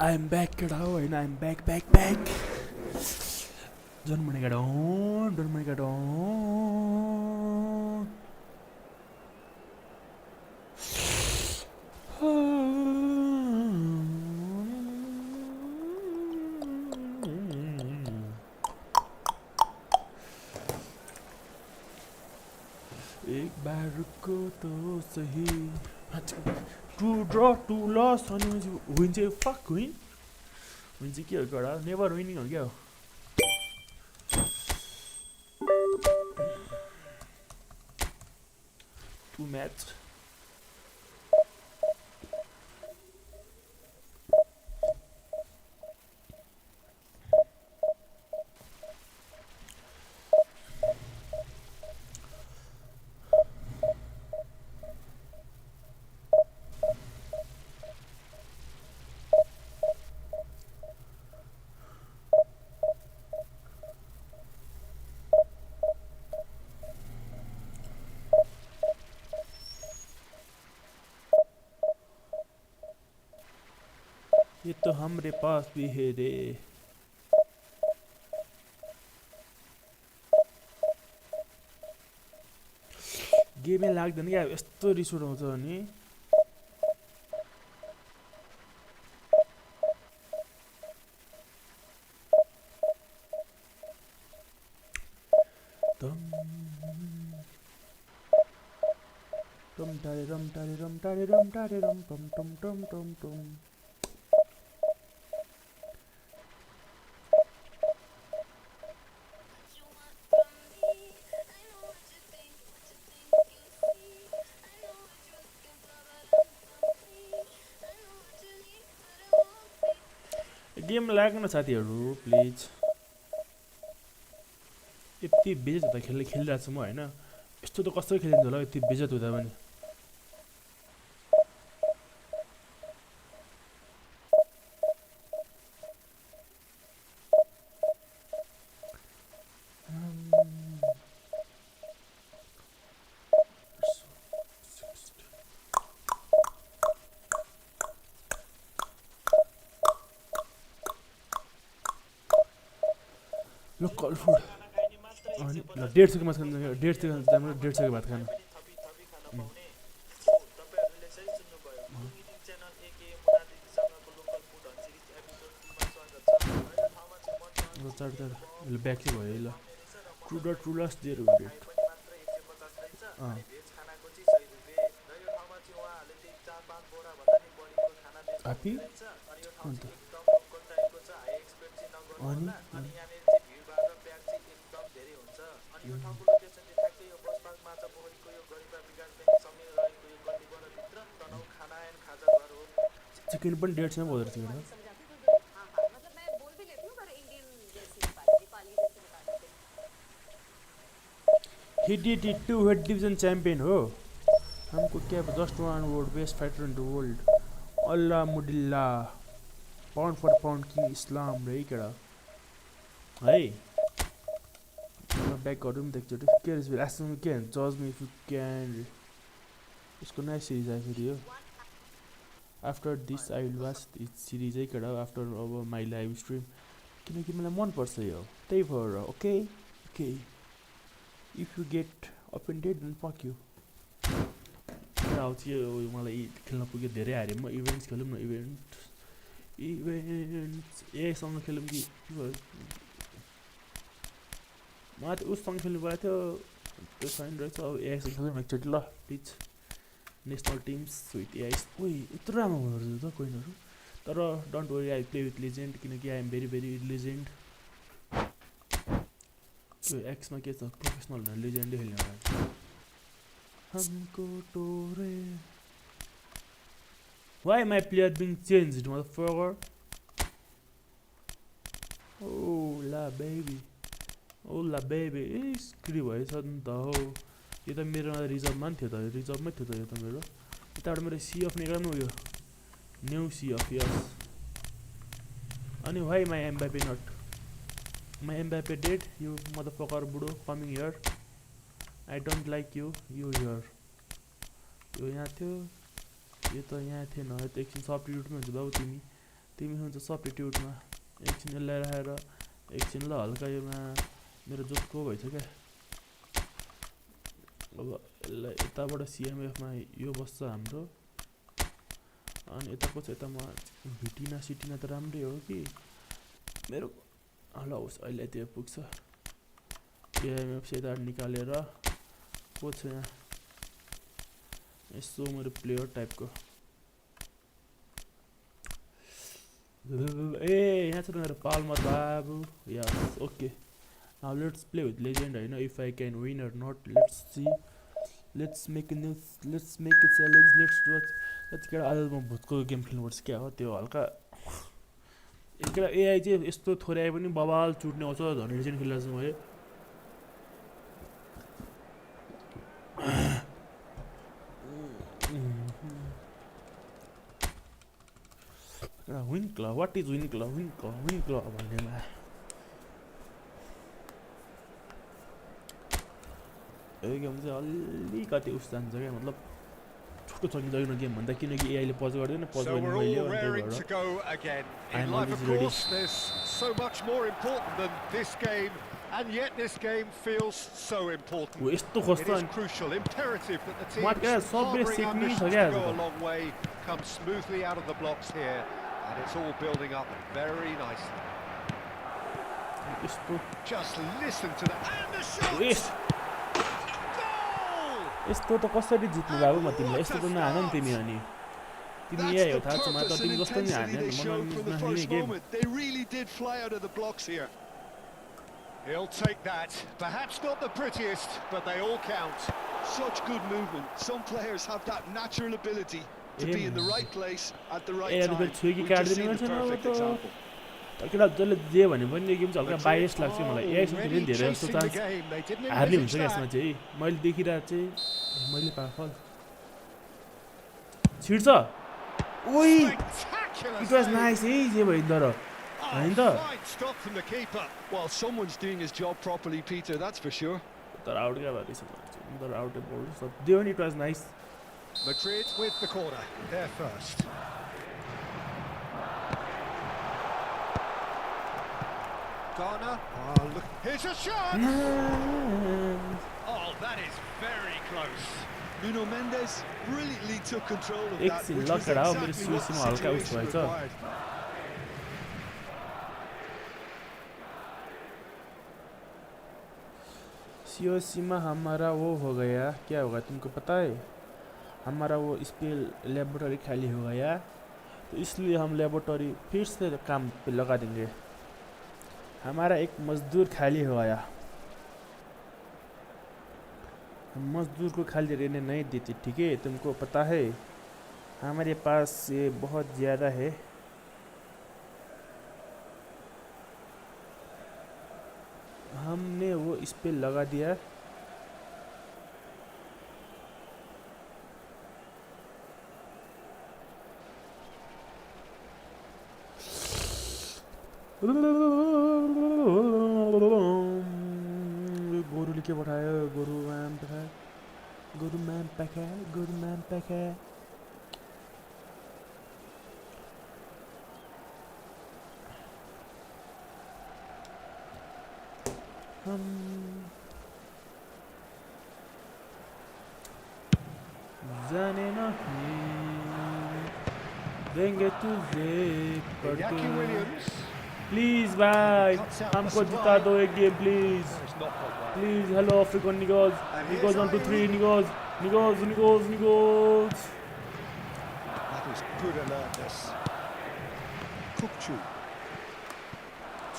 I'm back केटा हो होइन I'm back जन्मने केटा एक बार रुको तो सही 2 draw 2 loss अनि विन चाहिँ फक विन चाहिँ के हो गडा नेभर विनिङ हो क्या हो 2 म्याच ये तो हमरे पास भी है रे गेमै लाग्दैन क्या यस्तो रिस उठाउँछ अनि टम टारे रम टारे रम टारे रम टारे रम टम टम टम टम टम गेम लाग्न साथीहरू प्लिज यति बेजत हुँदा खेलिरहेको छु म होइन यस्तो त कसरी खेलिन्छ होला यति बेजत हुँदा पनि लोकल फुड अनि ल 150 को माछ खानु 150 को दाममा 150 को भात खानु ल चार चार ल ब्याक चाहिँ भयो ल ट्रुलस 0 हापी अन्त अनि चिकन पनि 150 में बोल्दो रहेछ He did it too, head division champion हो हमको क्या just one word best fighter in the world अल्लाह मुडिल्ला pound for pound king Islam रे केडा है ब्याक गरौँ त एकचोटि के रेस लास्टमा के जज मी इफ यु क्यान उसको नयाँ सिरिज आयो फेरि हो after this I will watch this series है केडा आफ्टर अब माई लाइभ स्ट्रिम किनकि मलाई मनपर्छ यो त्यही भएर okay okay if you get offended then fuck you आउँछ यो मलाई खेल्न पुग्यो धेरै हारेँ म इभेन्ट्स खेलौँ न इभेन्ट्स एसँग खेलौँ कि मलाई त उसँग खेल्नु परेको थियो त्यो फाइन रहेछ अब एआइसँग खेलौँ एकचोटि ल प्लिज नेसनल टिम्स विथ एआइस ओइ यत्रो राम्रो हुँदो रहेछ त कोइनहरू तर don't worry I play with legend किनकि I am very very legend यो एक्समा के छ प्रोफेसनल भनेर लेजेन्डै खेल्ने होला हमको टोरे Why my player being changed, motherfucker? Oh la baby, oh la baby. स्क्री भएछ नि त हो यो त मेरो रिजर्भमा नि थियो त रिजर्भमै थियो त यो त मेरो यताबाट मेरो सीएफ निकाल्नु उयो न्यू सीएफ यस अनि why my Mbappe not my Mbappe dead you motherfucker बुडो coming here I don't like you here यो यहाँ थियो यो त यहाँ थिएन यो त एकछिन सब्स्टिट्युटमा हुन्छ बाबु तिमी हुन्छ सब्स्टिट्युटमा एकछिन यसलाई राखेर एकछिन ल हल्का योमा मेरो जोसको भइछ क्या अब यसलाई यताबाट सिएमएफमा यो बस्छ हाम्रो अनि यताको चाहिँ यतामा भिटिना सिटिना त राम्रै हो कि मेरो ल होस् अहिले त्यो पुग्छ एएमएफ यता निकालेर को छ यहाँ यसो मेरो प्लेयर टाइपको ए यहाँ छ मेरो पाल्मर बाबु yes okay now let's play with legend हैन if I can win or not let's see let's make a challenge let's केटा आज म भुतको गेम खेल्नुपर्छ क्या हो त्यो हल्का केटा एआई चाहिँ यस्तो थोरै आए पनि बवाल चुट्ने आउँछ झन् लेजेन्ड खेलेर चाहिँ मैले Winklaw, what is Winklaw? Winklaw भन्नेमा यो गेम चाहिँ अलिकति उस जान्छ क्या मतलब छोटो चलिँदैन गेम भन्दा किनकि एआईले पज गर्दैन पज गर्ने मैले अनि त्यही भएर In life, of course, there's so much more important than this game, and yet this game feels so important. हो यस्तो It खोज्छ is crucial, imperative that the team's What guys, सबले harboring सिक्ने ambitions छ to क्या go आज a long way come smoothly out of the blocks here, and it's all building up very nicely. यस्तो Just listen to that, and the shot! Yes Goal! यस्तो त कसरी जित्नु बाबु म तिमीलाई यस्तो त नहान नि तिमी अनि तिमी यहाँ हो थाहा छ म त तिमी जस्तो नि हान्ने they showed म from the नहान्ने first game moment. They really did fly out of the blocks here. He'll take that. Perhaps not the prettiest, but they all count. Such good movement. Some players have that natural ability to be in the right place at the right A time. अनि छुकी We've just काट्दिनु seen the पर्छ न perfect त example. केटा जसले जे भने पनि यो game चाहिँ हल्का बाइस लाग्छ मलाई एआईसँग धेरै धेरै जस्तो Chasing the chance game. They didn't हार्ने envisage हुन्छ क्या यसमा that. चाहिँ मैले देखिरहेको चाहिँ मैले पाएको छिर्छ ओइ Spectacular it was save. Nice है जे भयो तर Oh, होइन त fine stop from the keeper. Well, someone's doing his job properly, Peter, that's for sure. तर आउट क्या भएको रहेछ तर आउट बोल्ड दियो नि it was nice Madrid with the corner. They're first. Ghana. Oh, look. Here's a shot. Oh, that is very close. Nuno Mendes brilliantly took control of that, एकछिन which was लकेडा हो मेरो exactly what the सुसीमा हल्का उस situation भएछ required. सीओसीमा हमारा वो हो गया क्या होगा तुमको पता है हमारा वो स्पेल लेबोरेटरी खाली हो गया तो इसलिए हम लेबोरेटरी फिर से काम पे लगा देंगे हमारा एक मजदूर खाली हो गया हम मजदूर को खाली रहने नहीं देते ठीक है तुमको पता है हमारे पास ये बहुत ज़्यादा है हमने वो इस पे लगा दिया गोरू लिखे पठायो गोरू मैम पका हम जाने नहीं देंगे तुझे Iñaki Williams. प्लीज भाई हमको जिता दो एक game please It's not gone well. Please hello African निगोज निगोज 1 2 3 निगोज That is good alertness. Kukçu.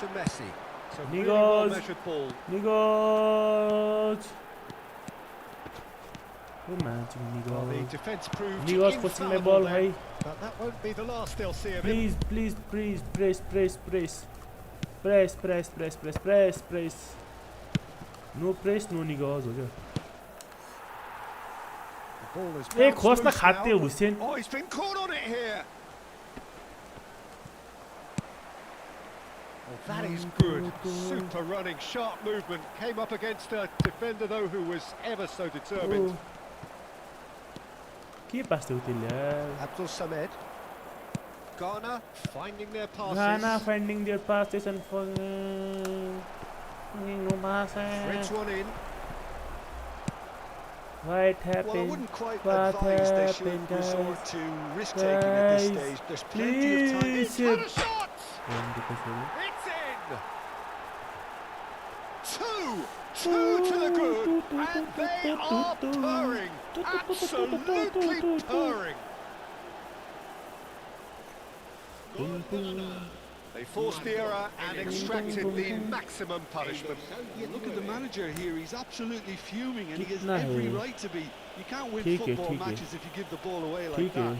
To Messi. It's a really Nigoz. well-measured ball. Nigoj Well, the Nigoj defence proved Nigoj खोज्छिन my infallible ball there, भाई but that won't be the last they'll see of him. Please press no press no निगोज हो क्या The ball is A bounced खोज्न loose खाते now. Hussain Oh, he's been caught on it here. Oh, that is good. Super running, sharp movement. Came up against a defender though who was ever so determined. के पास थियो त्यसले Abdul Samed. Ghana finding their passes. Ghana finding their passes and for Threads one in. What Well, I happened? wouldn't quite What advise they happened, should guys? resort to risk-taking at this Guys, stage. There's plenty of time. please. He's had a shot! Because It's in! 2 Two to the good, and they are purring. Absolutely purring. They forced the error and extracted the maximum punishment. Look at the manager here, he's absolutely fuming and he has every right to be. You can't win football matches if you give the ball away like that.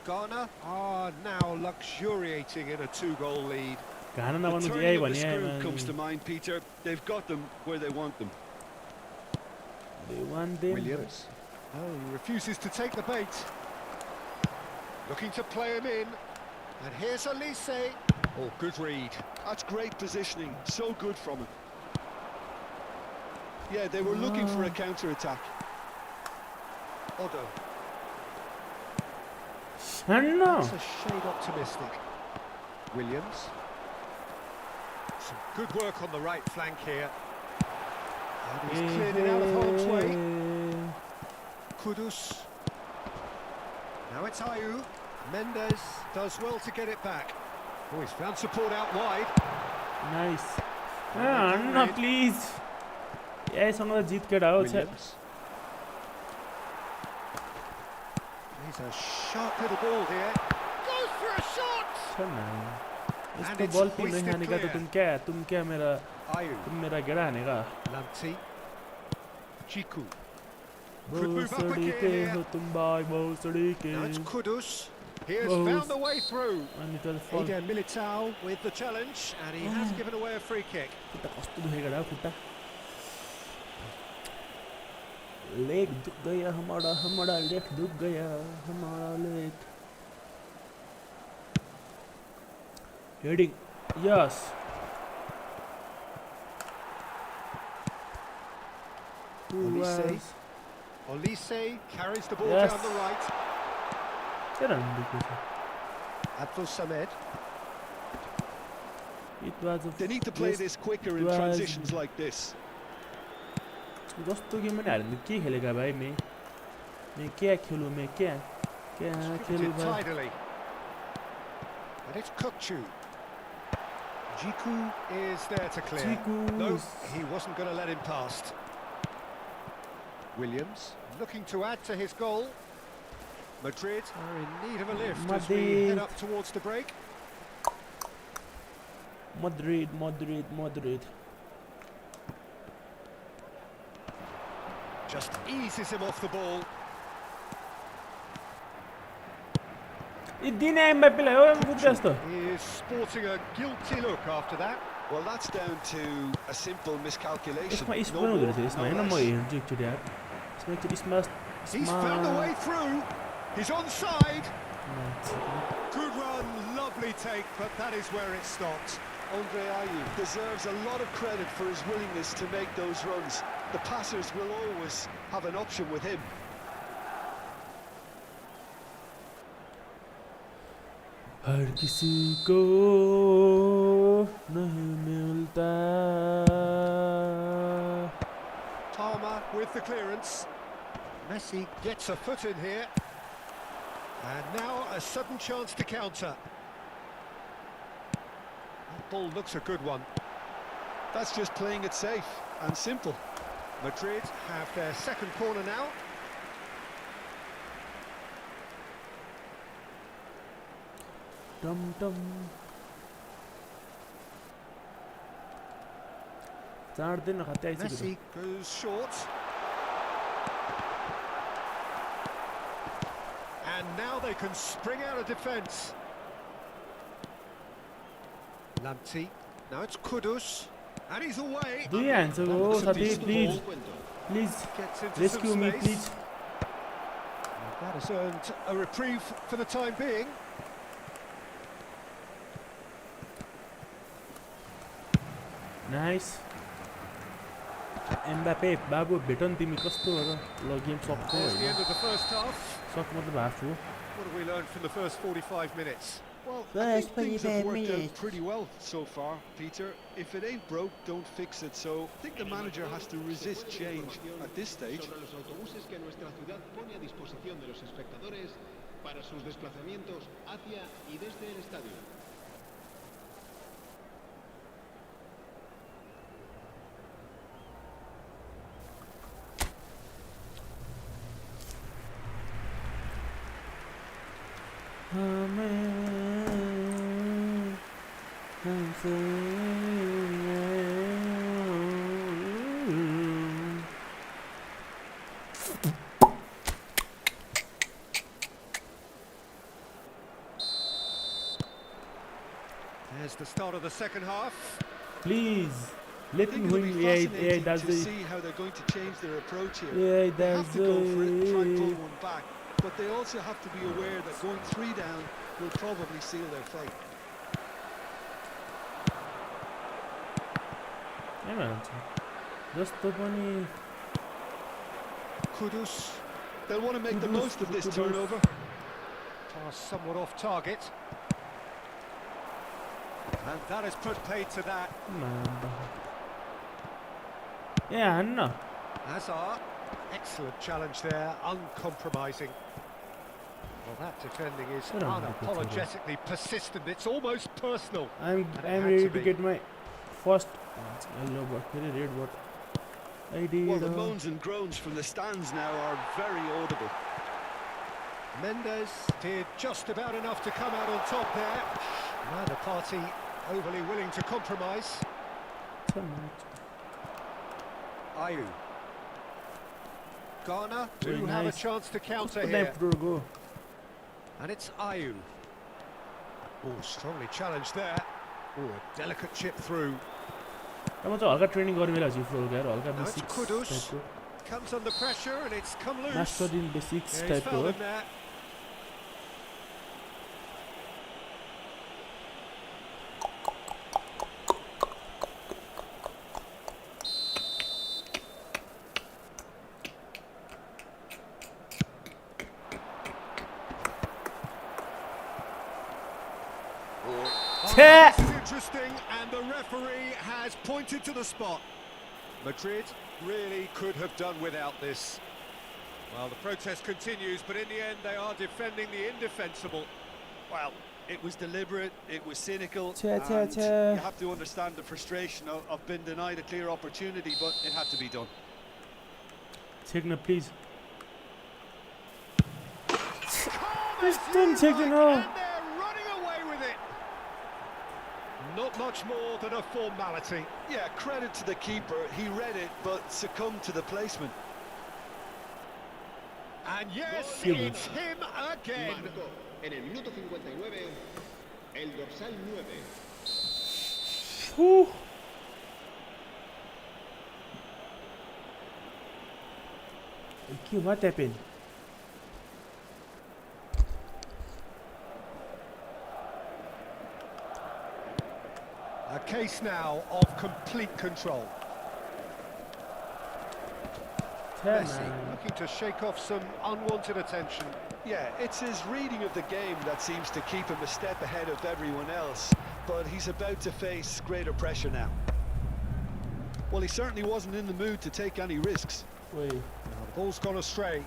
Ghana are now luxuriating in a 2-goal lead. The turning of the screw comes to mind, Peter. They've got them where they want them. Williams. Oh, he refuses to take the bait. Looking to play him in. And here's Elise. Oh, good read. That's great positioning. So good from him. Yeah, they were looking for a counter-attack. Odo. That's a shade optimistic. Williams. Some good work on the right flank here. And he's cleared it out of harm's way. Kudus. Now it's Ayew. Mendes does well to get it back. Oh, he's found support out wide. Nice. No, please. Yes, I'm जीत के डालो छे. He's a sharp little ball here. Goes for a shot. इसको ball पे नहीं आने का तो तुम क्या मेरा गेड़ा आने का. Lanti. Jiku. Bosadi ke ho tum bhai bosadi ke. Now it's Kudus. He has found the way through. Eden Militao with the challenge, and he has given away a free kick. Leg दुख गया हमारा leg दुख गया हमारा leg. Heading, yes. Olise carries the ball down the right. Abdul Samed. They need to play this quicker in transitions like this. दोस्तों के मैंने हाल में क्या खेलेगा भाई मैं क्या खेलूँ मैं क्या खेलूँ भाई. And it's Kukchu. Jiku is there to clear. No, he wasn't going to let him past. Williams looking to add to his goal. Madrid are in need of a lift as we head up towards the break. Madrid. Just eases him off the ball. He is sporting a guilty look after that. Well, that's down to a simple miscalculation. He's found a way through. He's onside. Good run, lovely take, but that is where it stopped. Andre Ayew deserves a lot of credit for his willingness to make those runs. The passers will always have an option with him. हर किसी को नहीं मिलता. Palmer with the clearance. Messi gets a foot in here. And now a sudden chance to counter. That ball looks a good one. That's just playing it safe and simple. Madrid have their second corner now. Messi goes short. And now they can spring out of defence. Lanti. Now it's Kudus. And he's away. Please rescue me, please. That has earned a reprieve for the time being. Nice Mbappe बाबु भेट न तिमी कस्तो हो र ल game सक्छौ There's the Hahn end of the first half. सक मतलब हाफ हो What have we learned from the first 45 minutes? Well, I think things have worked out pretty well so far, Peter. If it ain't broke, don't fix it. So I think the manager has to resist change at this stage. Sobre los autobuses que nuestra ciudad pone a disposición de los espectadores para sus desplazamientos hacia y desde el estadio. There's the start of the second half. Please let I me think it'll win be yeah fascinating does to the see how they're going to change their approach here. yeah They have does to go for it and try and pull the one back, but they also have to be aware that going 3 down will probably seal their fate. के भन्छ जस्तो पनि Kudus. They'll want to make the Kudus, most of this Kudus. turnover. Pass somewhat off target. And that is put paid to that. ए हान्न Hazard. Excellent challenge there, uncompromising. Well, that defending is unapologetically persistent. It's almost personal. I'm ready to get my first yellow but very red but I did Well, the moans and groans from the stands now are very audible. Mendes did just about enough to come out on top there. Neither party overly willing to compromise. Ayew. Ghana do Very have a nice. chance to counter Good here. night, bro, go. And it's Ayew. Oh, strongly challenged there. Oh, a delicate chip through. अब म चाहिँ हल्का training गर्ने बेला छु floor गएर हल्का Now it's basics Kudus. टाइपको Comes under pressure and it's come loose. Master in basics Yeah, he's टाइपको fouled हो him there. Oh, this is interesting, and the referee has pointed to the spot. Madrid really could have done without this. Well, the protest continues, but in the end they are defending the indefensible. Well, it was deliberate, it was cynical, Cha, cha, and cha. you have to understand the frustration of being denied a clear opportunity, but it had to be done. छेक्न please Calm as Just don't you take it like, off. and they're running away with it. Not much more than a formality. Yeah, credit to the keeper, he read it, but succumbed to the placement. And yes, Gol. it's him again. Marcó en el minuto 59 el dorsal 9. What happened? A case now of complete control. Messi looking to shake off some unwanted attention. Yeah, it's his reading of the game that seems to keep him a step ahead of everyone else, but he's about to face greater pressure now. Well, he certainly wasn't in the mood to take any risks. Wait. Now the ball's gone astray.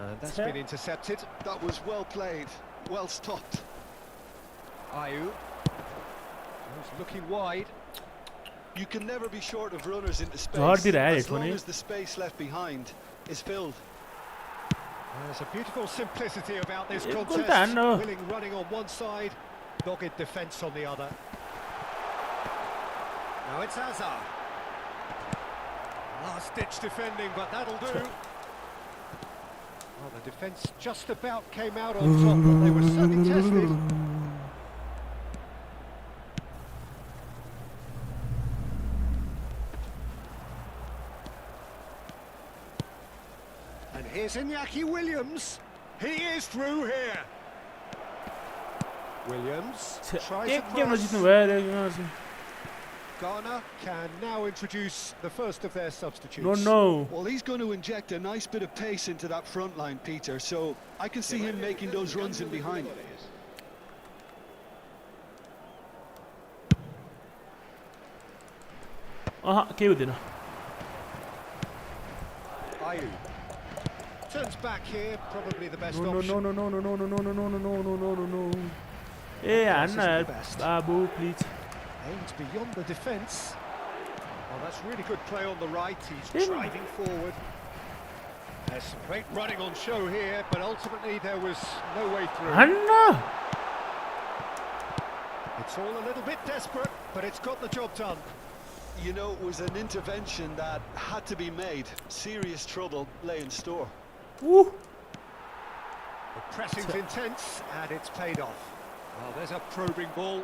And that's been intercepted. That was well played, well stopped. Ayew. He's looking wide. You can never be short of runners into hard space, to add as it, long wasn't it? as the space left behind is filled. There's a beautiful simplicity about this Yeah, contest. good man, Willing running on one side, dogged defence on the other. Now it's Hazard. Last-ditch defending, but that'll do. Well, the defence just about came out on top, but they were certainly tested. And here's Iñaki Williams. He is through here. Williams tries a एक game cross. नजित्नु भयो Ghana can now introduce the first of their substitutes. No. Well, he's going to inject a nice bit of pace into that front line, Peter, so I can see him making those runs in behind. केही हुँदैन. Ayew turns back here, probably the best No. option. Hey, Anna, Babu, please. Aims beyond the defence. Oh, that's really good play on the right. He's driving forward. There's some great running on show here, but ultimately there was no way through. Anna! It's all a little bit desperate, but it's got the job done. You know, it was an intervention that had to be made. Serious trouble lay in store. Woo! The pressing's intense, and it's paid off. Well, there's a probing ball.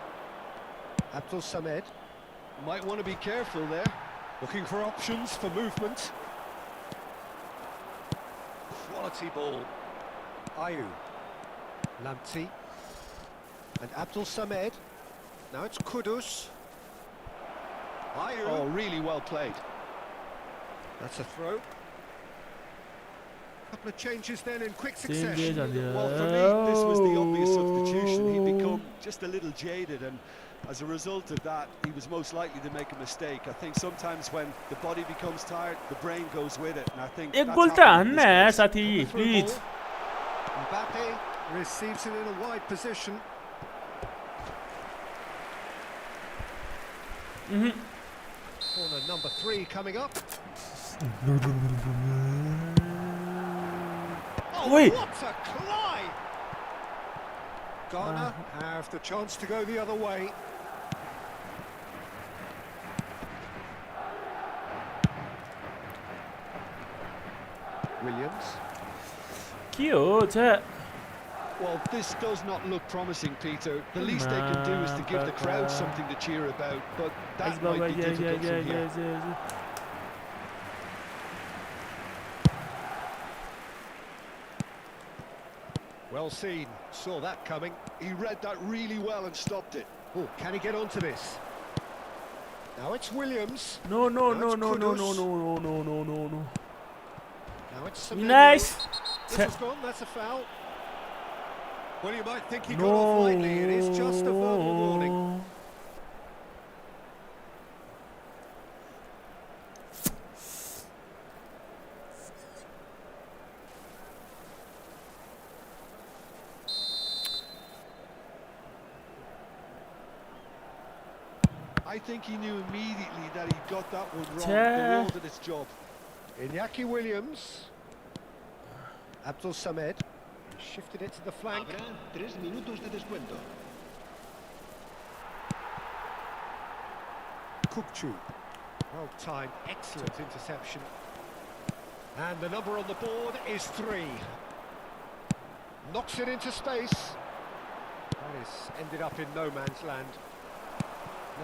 Abdul Samed Might want to be careful there. looking for options for movement. Quality ball. Ayew. Lamti. And Abdul Samed. Now it's Kudus. Ayew. Oh, really well played. That's a throw. Couple of changes then in quick Same succession. Well, for me, this was the obvious substitution. He'd become just a little jaded, and as a result of that, he was most likely to make a mistake. I think sometimes when the body becomes tired, the brain goes with it, and I think एक that's गोल त happened in हान्न this case. साथी, please. Mbappe receives it in a wide position. Corner number 3 coming up. Oh, Wait. what a collide! Ghana have the chance to go the other way. Williams. के हो छ Well, this does not look promising, Peter. The least they can do is to give the crowd something to cheer about, but that might be difficult from here. Well seen, saw that coming. He read that really well and stopped it. Oh, can he get onto this? Now it's Williams. No. Now it's No. Now it's Semedo. Nice. This has gone, that's a foul. Well, you might think he got off lightly. It is just a verbal warning. I think he knew immediately that he got that one wrong. Yeah. The ball did its job. Iñaki Williams. Abdul Samed. Shifted it to the flank. Habrá 3 minutos de descuento. Kukcu. Well timed, excellent interception. And the number on the board is 3. Knocks it into space. That is ended up in no man's land.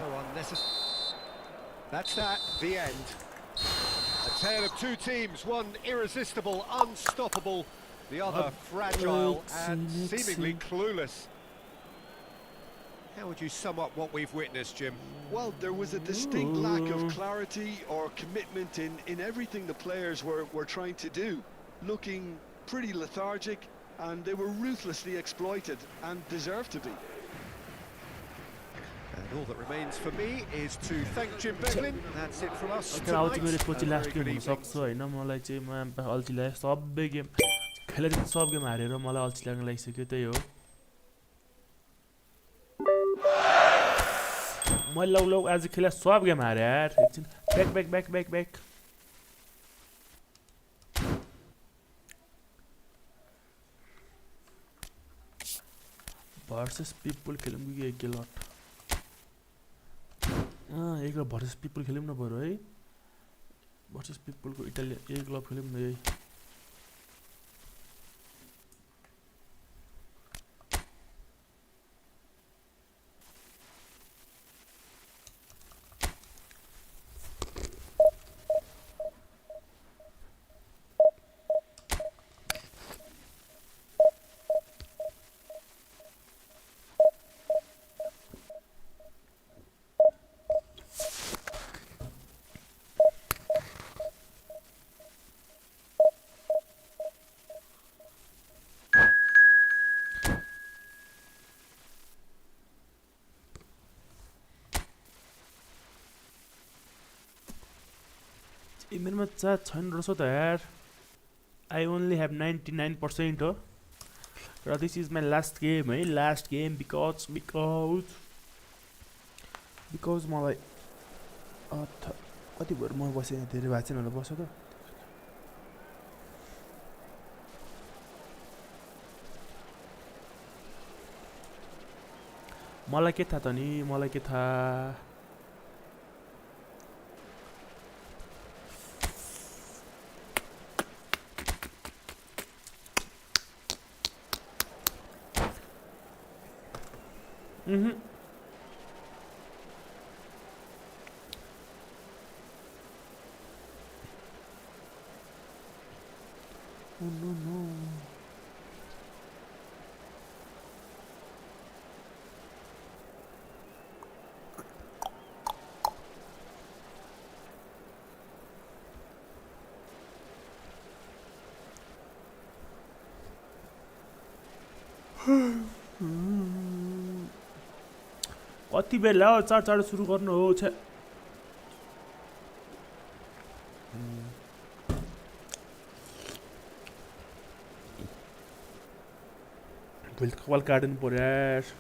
No unnecessary. That's that, the end. A tale of two teams, one irresistible, unstoppable, the other fragile and seemingly clueless. How would you sum up what we've witnessed, Jim? Well, there was a distinct lack of clarity or commitment in everything the players were trying to do. Looking pretty lethargic, and they were ruthlessly exploited and deserved to be. And all that remains for me is to thank Jim Beglin. That's it from us अगर आउँछ मेरो tonight. पछि A last very game good हुन evening. सक्छ होइन मलाई चाहिँ अल्छी लाग्यो सबै गेम खेलेर चाहिँ सब गेम हारेर मलाई अल्छी लाग्न लागिसक्यो त्यही हो मैले लौ आज खेले सब गेम हारे यार एकछिन ब्याक भर्सेस पिपल खेलौँ कि एक लट एक ल भर्सेस पिपल खेलौँ न बरु है भर्सेस पिपलको इटाली एक क्लब खेलौँ न यही मेरोमा चार्ज छैन रहेछ त यार आई ओन्ली हेभ 99% हो र this is my last game है लास्ट गेम बिकज मलाई कति भएर म बसेँ धेरै भएको छैन होला बस्यो त मलाई के थाहा त नि मलाई के थाहा Oh no. कति बेला हो चाँडो सुरु गर्नु हो छे भोलि त कपाल काट्नु पर्यो यार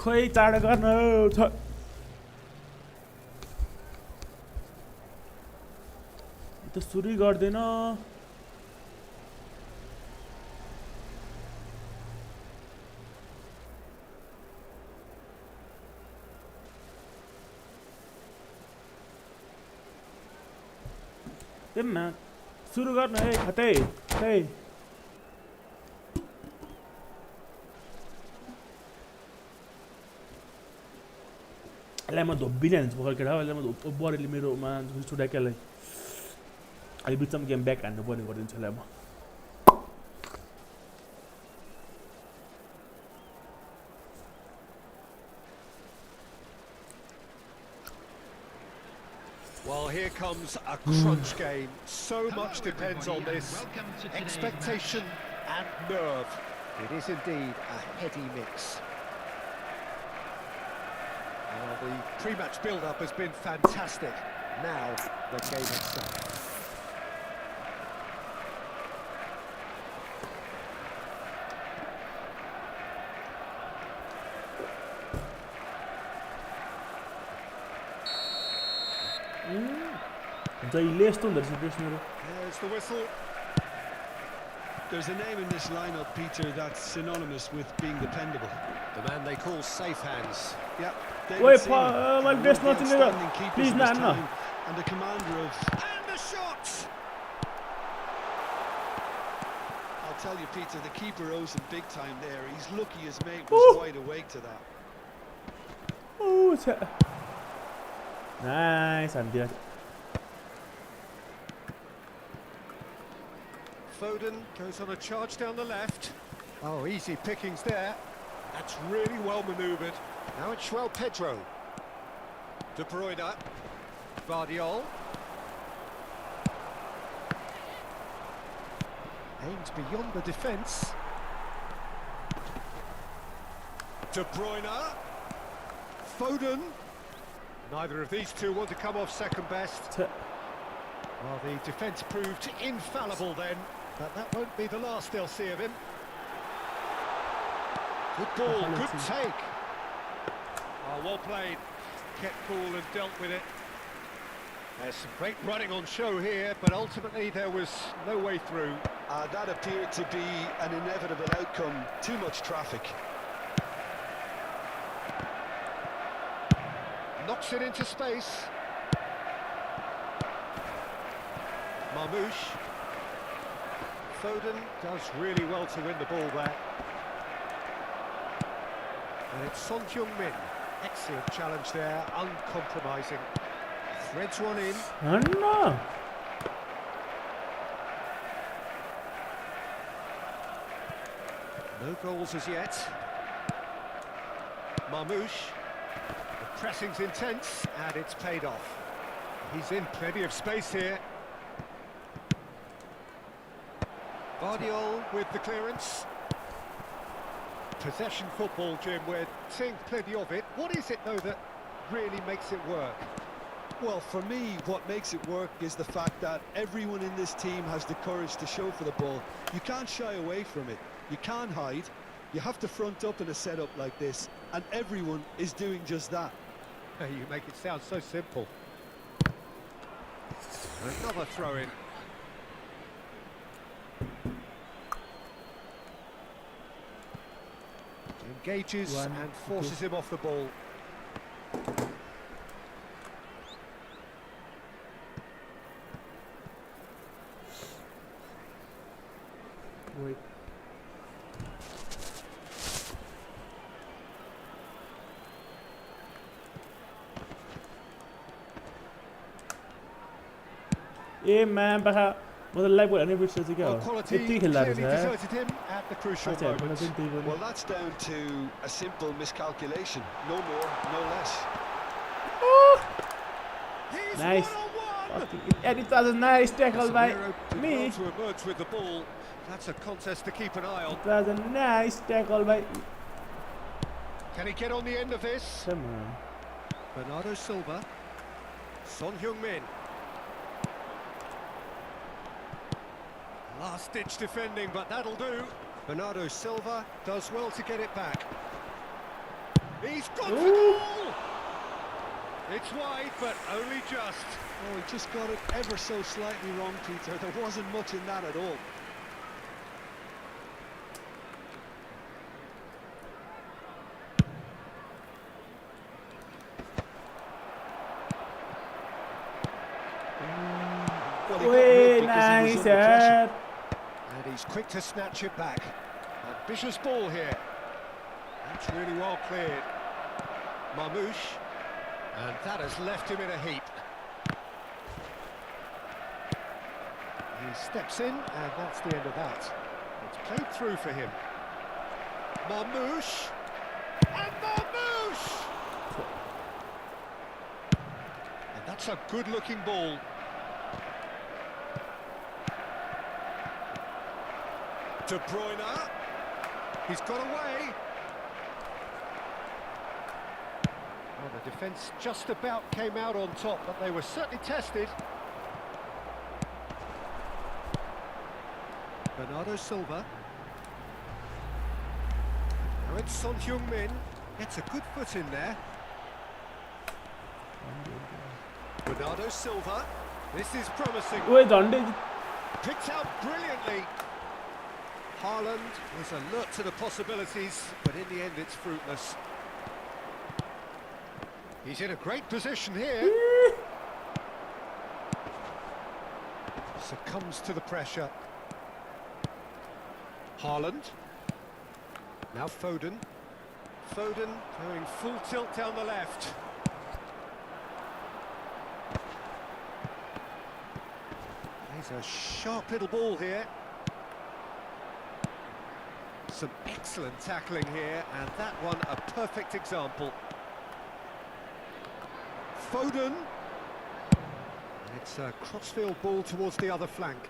खोइ चाँडो गर्न त सुरु गर्दैन एम्मा सुरु गर्न है खतै खै यसलाई म धोबिने हान्छु पक्का केटा यसलाई म बरेली मेरोमा छुट्याकेलाई अहिले बिचमा गेम ब्याक हान्नु पर्ने गरिदिन्छु यसलाई म Well, here comes a crunch game. So much depends on this. Expectation and nerve. It is indeed a heady mix. Well, the pre-match build-up has been fantastic. Now, the game itself. There's the whistle. There's a name in this lineup, Peter, that's synonymous with being dependable. The man they call safe hands. Yep. Wait, my best not in there. Please, no. And the commander of... And the shot! I'll tell you, Peter, the keeper owes him big time there. He's lucky his mate was wide awake to that. Oh, nice, I'm there. Foden goes on a charge down the left. Oh, easy pickings there. That's really well manoeuvred. Now it's Pedro. De Bruyne. Guardiola. Aims beyond the defence. De Bruyne. Foden. Neither of these two want to come off second best. Well, the defence proved infallible then, but that won't be the last they'll see of him. Good ball, good take. Oh, well played. Kept cool and dealt with it. There's some great running on show here, but ultimately there was no way through. That appeared to be an inevitable outcome. Too much traffic. Knocks it into space. Marmouche. Foden does really well to win the ball there. And it's Son Heung-min. Excellent challenge there, uncompromising. Threads one in. No. No goals as yet. Marmouche. The pressing's intense, and it's paid off. He's in plenty of space here. Guardiola with the clearance. Possession football, Jim, we're seeing plenty of it. What is it, though, that really makes it work? Well, for me, what makes it work is the fact that everyone in this team has the courage to show for the ball. You can't shy away from it. You can't hide. You have to front up in a setup like this, and everyone is doing just that. Hey, you make it sound so simple. Another throw-in. Engages and forces him off the ball. Wait. A ma'am पाखा म त live गर्ने बिर्सेछु क्या यति खेल्दा रहेछ Well, that's down to a simple miscalculation. No more, no less. Nice. And it was a nice tackle by me. To emerge with the ball. That's a contest to keep an eye on. It was a nice tackle by... Can he get on the end of this? Come on. Bernardo Silva. Son Heung-min. Last-ditch defending, but that'll do. Bernardo Silva does well to get it back. He's got the goal! It's wide, but only just. Oh, he just got it ever so slightly wrong, Peter. There wasn't much in that at all. Nice. And he's quick to snatch it back. Ambitious ball here. That's really well cleared. Marmouche. And that has left him in a heap. He steps in, and that's the end of that. It's played through for him. Marmouche. And Marmouche! And that's a good-looking ball. De Bruyne. He's got away. Well, the defence just about came out on top, but they were certainly tested. Bernardo Silva. Now it's Son Heung-min. Gets a good foot in there. Bernardo Silva. This is promising. Picked out brilliantly. Haaland was alert to the possibilities, but in the end it's fruitless. He's in a great position here. Succumbs to the pressure. Haaland. Now Foden. Foden going full tilt down the left. There's a sharp little ball here. Some excellent tackling here, and that one a perfect example. Foden. It's a crossfield ball towards the other flank.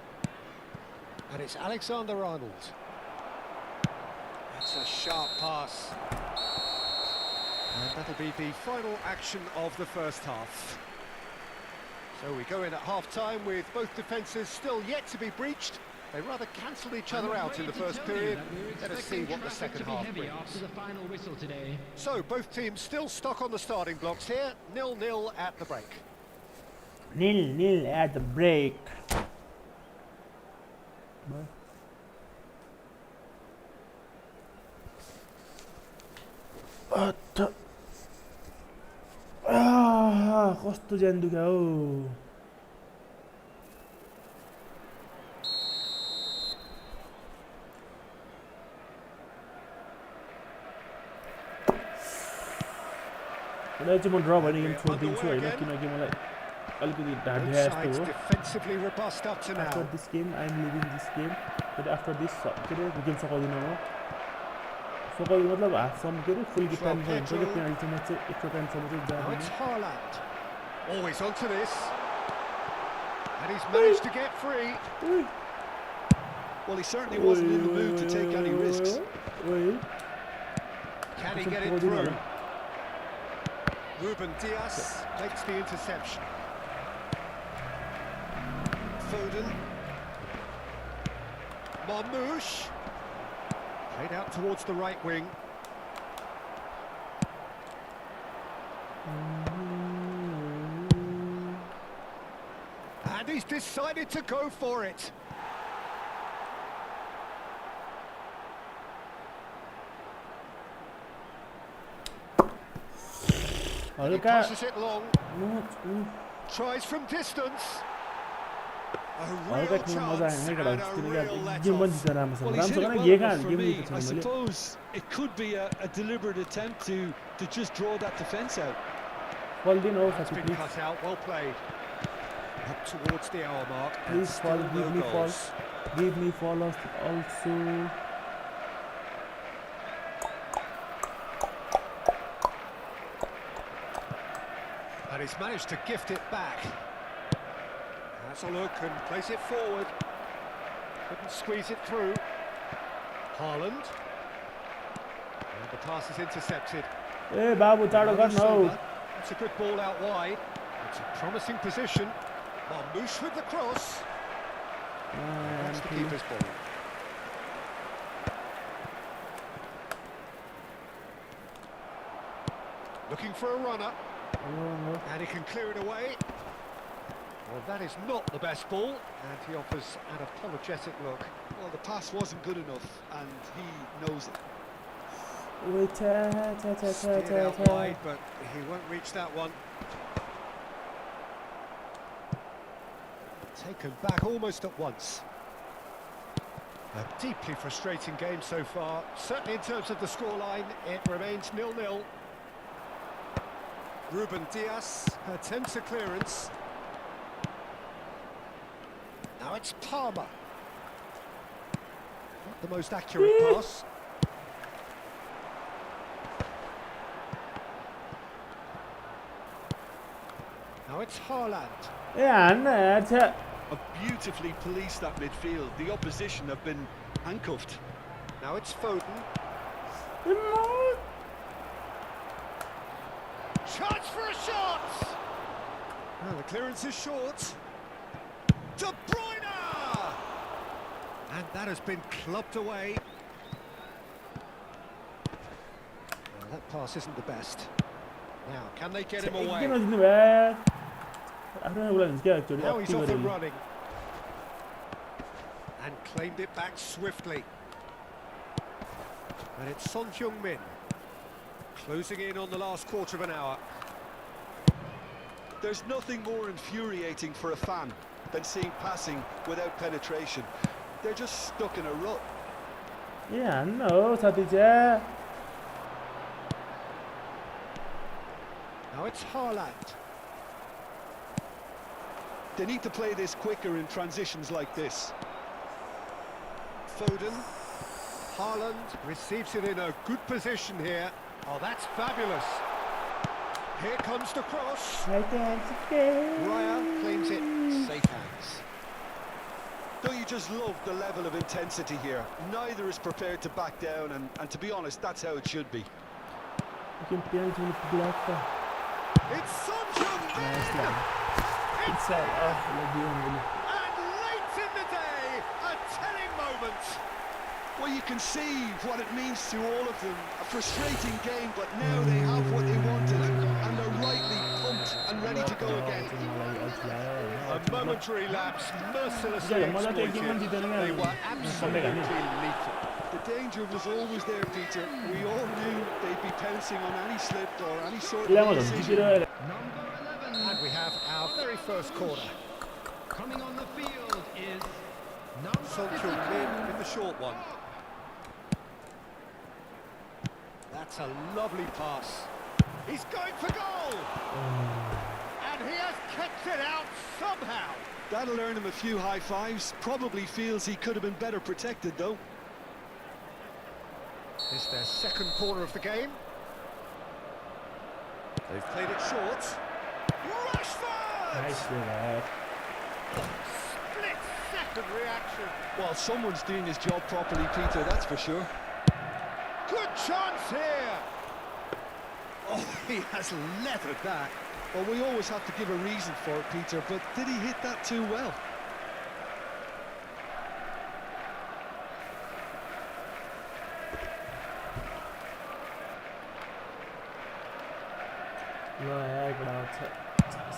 And it's Alexander-Arnold. That's a sharp pass. And that'll be the final action of the first half. So we go in at half-time with both defences still yet to be breached. They rather cancelled each other out in the first period. Let us see what the second half brings. So both teams still stuck on the starting blocks here. 0-0 at the break. 0-0 at the break. कस्तो ज्यान दुख्या हो र चाहिँ म ड्र भने game छोडिदिन्छु होइन किनकि मलाई अलिकति ढाडिया जस्तो हो defensively robust up to after now. This game I am living this game तर आफ्टर दिस के अरे गेम सकाउँदिनँ म सकाउँदिनँ मतलब हाफसम्म के अरे फुल टाइम हुन्छ कि पेनाल्टी म्याच चाहिँ एक्स्ट्रा टाइमसम्म चाहिँ Now जाँदैन it's Haaland. Always onto this. And he's managed to get free. Well, he certainly wasn't in the mood to take any risks. Can he get it through? Ruben Dias makes the interception. Foden. Marmoush. Played out towards the right wing. And he's decided to go for it. He passes it long. Tries from distance. A real chance and a real let-off. Well, he's hit it well enough for me. I suppose it could be a deliberate attempt to just draw that defence out. That's been cut out, well played. Up towards the hour mark. Please fall, give me fall. Give me fall also. And he's managed to gift it back. Has a look and plays it forward. Couldn't squeeze it through. Haaland. And the pass is intercepted. Hey, Babu, taro garna ho. It's a good ball out wide. It's a promising position. Marmoush with the cross. That's the keeper's ball. Looking for a runner. And he can clear it away. Well, that is not the best ball, and he offers an apologetic look. Well, the pass wasn't good enough, and he knows it. Steered out wide, but he won't reach that one. Taken back almost at once. A deeply frustrating game so far. Certainly in terms of the scoreline, it remains 0-0. Ruben Dias attempts a clearance. Now it's Palmer. Not the most accurate pass. Now it's Haaland. Beautifully policed that midfield. The opposition have been handcuffed. Now it's Foden. Chance for a shot! Well, the clearance is short. De Bruyne! And that has been clubbed away. Well, that pass isn't the best. Now, can they get him away? Now he's off and running. And claimed it back swiftly. And it's Son Heung-min. Closing in on the last quarter of an hour. There's nothing more infuriating for a fan than seeing passing without penetration. They're just stuck in a rut. Yeah, no, Satija. Now it's Haaland. They need to play this quicker in transitions like this. Foden. Haaland receives it in a good position here. Oh, that's fabulous. Here comes the cross. Raya claims it. Safe hands. Don't you just love the level of intensity here? Neither is prepared to back down, and to be honest, that's how it should be. It's Son Heung-min! It's and late in the day, a telling moment. Well, you can see what it means to all of them. A frustrating game, but now they have what they wanted, and they're rightly pumped and ready to go again. A momentary lapse, mercilessly exploited. They were absolutely lethal. The danger was always there, Peter. We all knew they'd be pouncing on any slip or any sort of decision. And we have our very first corner. Coming on the field is Son Heung-min with the short one. That's a lovely pass. He's going for goal! And he has kept it out somehow. That'll earn him a few high fives. Probably feels he could have been better protected, though. It's their second corner of the game. They've played it short. Rashford! Nice lad. Split-second reaction. Well, someone's doing his job properly, Peter, that's for sure. Good chance here. Oh, he has leathered that. Well, we always have to give a reason for it, Peter, but did he hit that too well?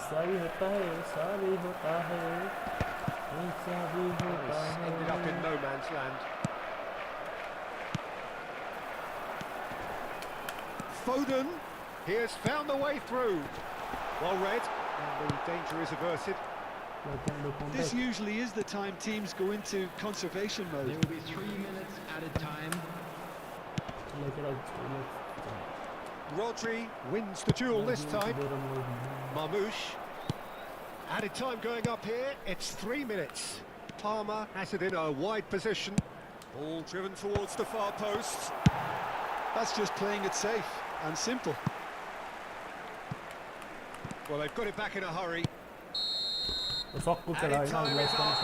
सभी होता है, सभी होता है, सभी होता है. Ended up in no man's land. Foden, he has found the way through. Well read, and the danger is averted. This usually is the time teams go into conservation mode. There will be 3 minutes added time. Rodri wins the duel this time. Marmoush. Added time going up here, it's 3 minutes. Palmer has it in a wide position. Ball driven towards the far post. That's just playing it safe and simple. Well, they've got it back in a hurry. Added time is up.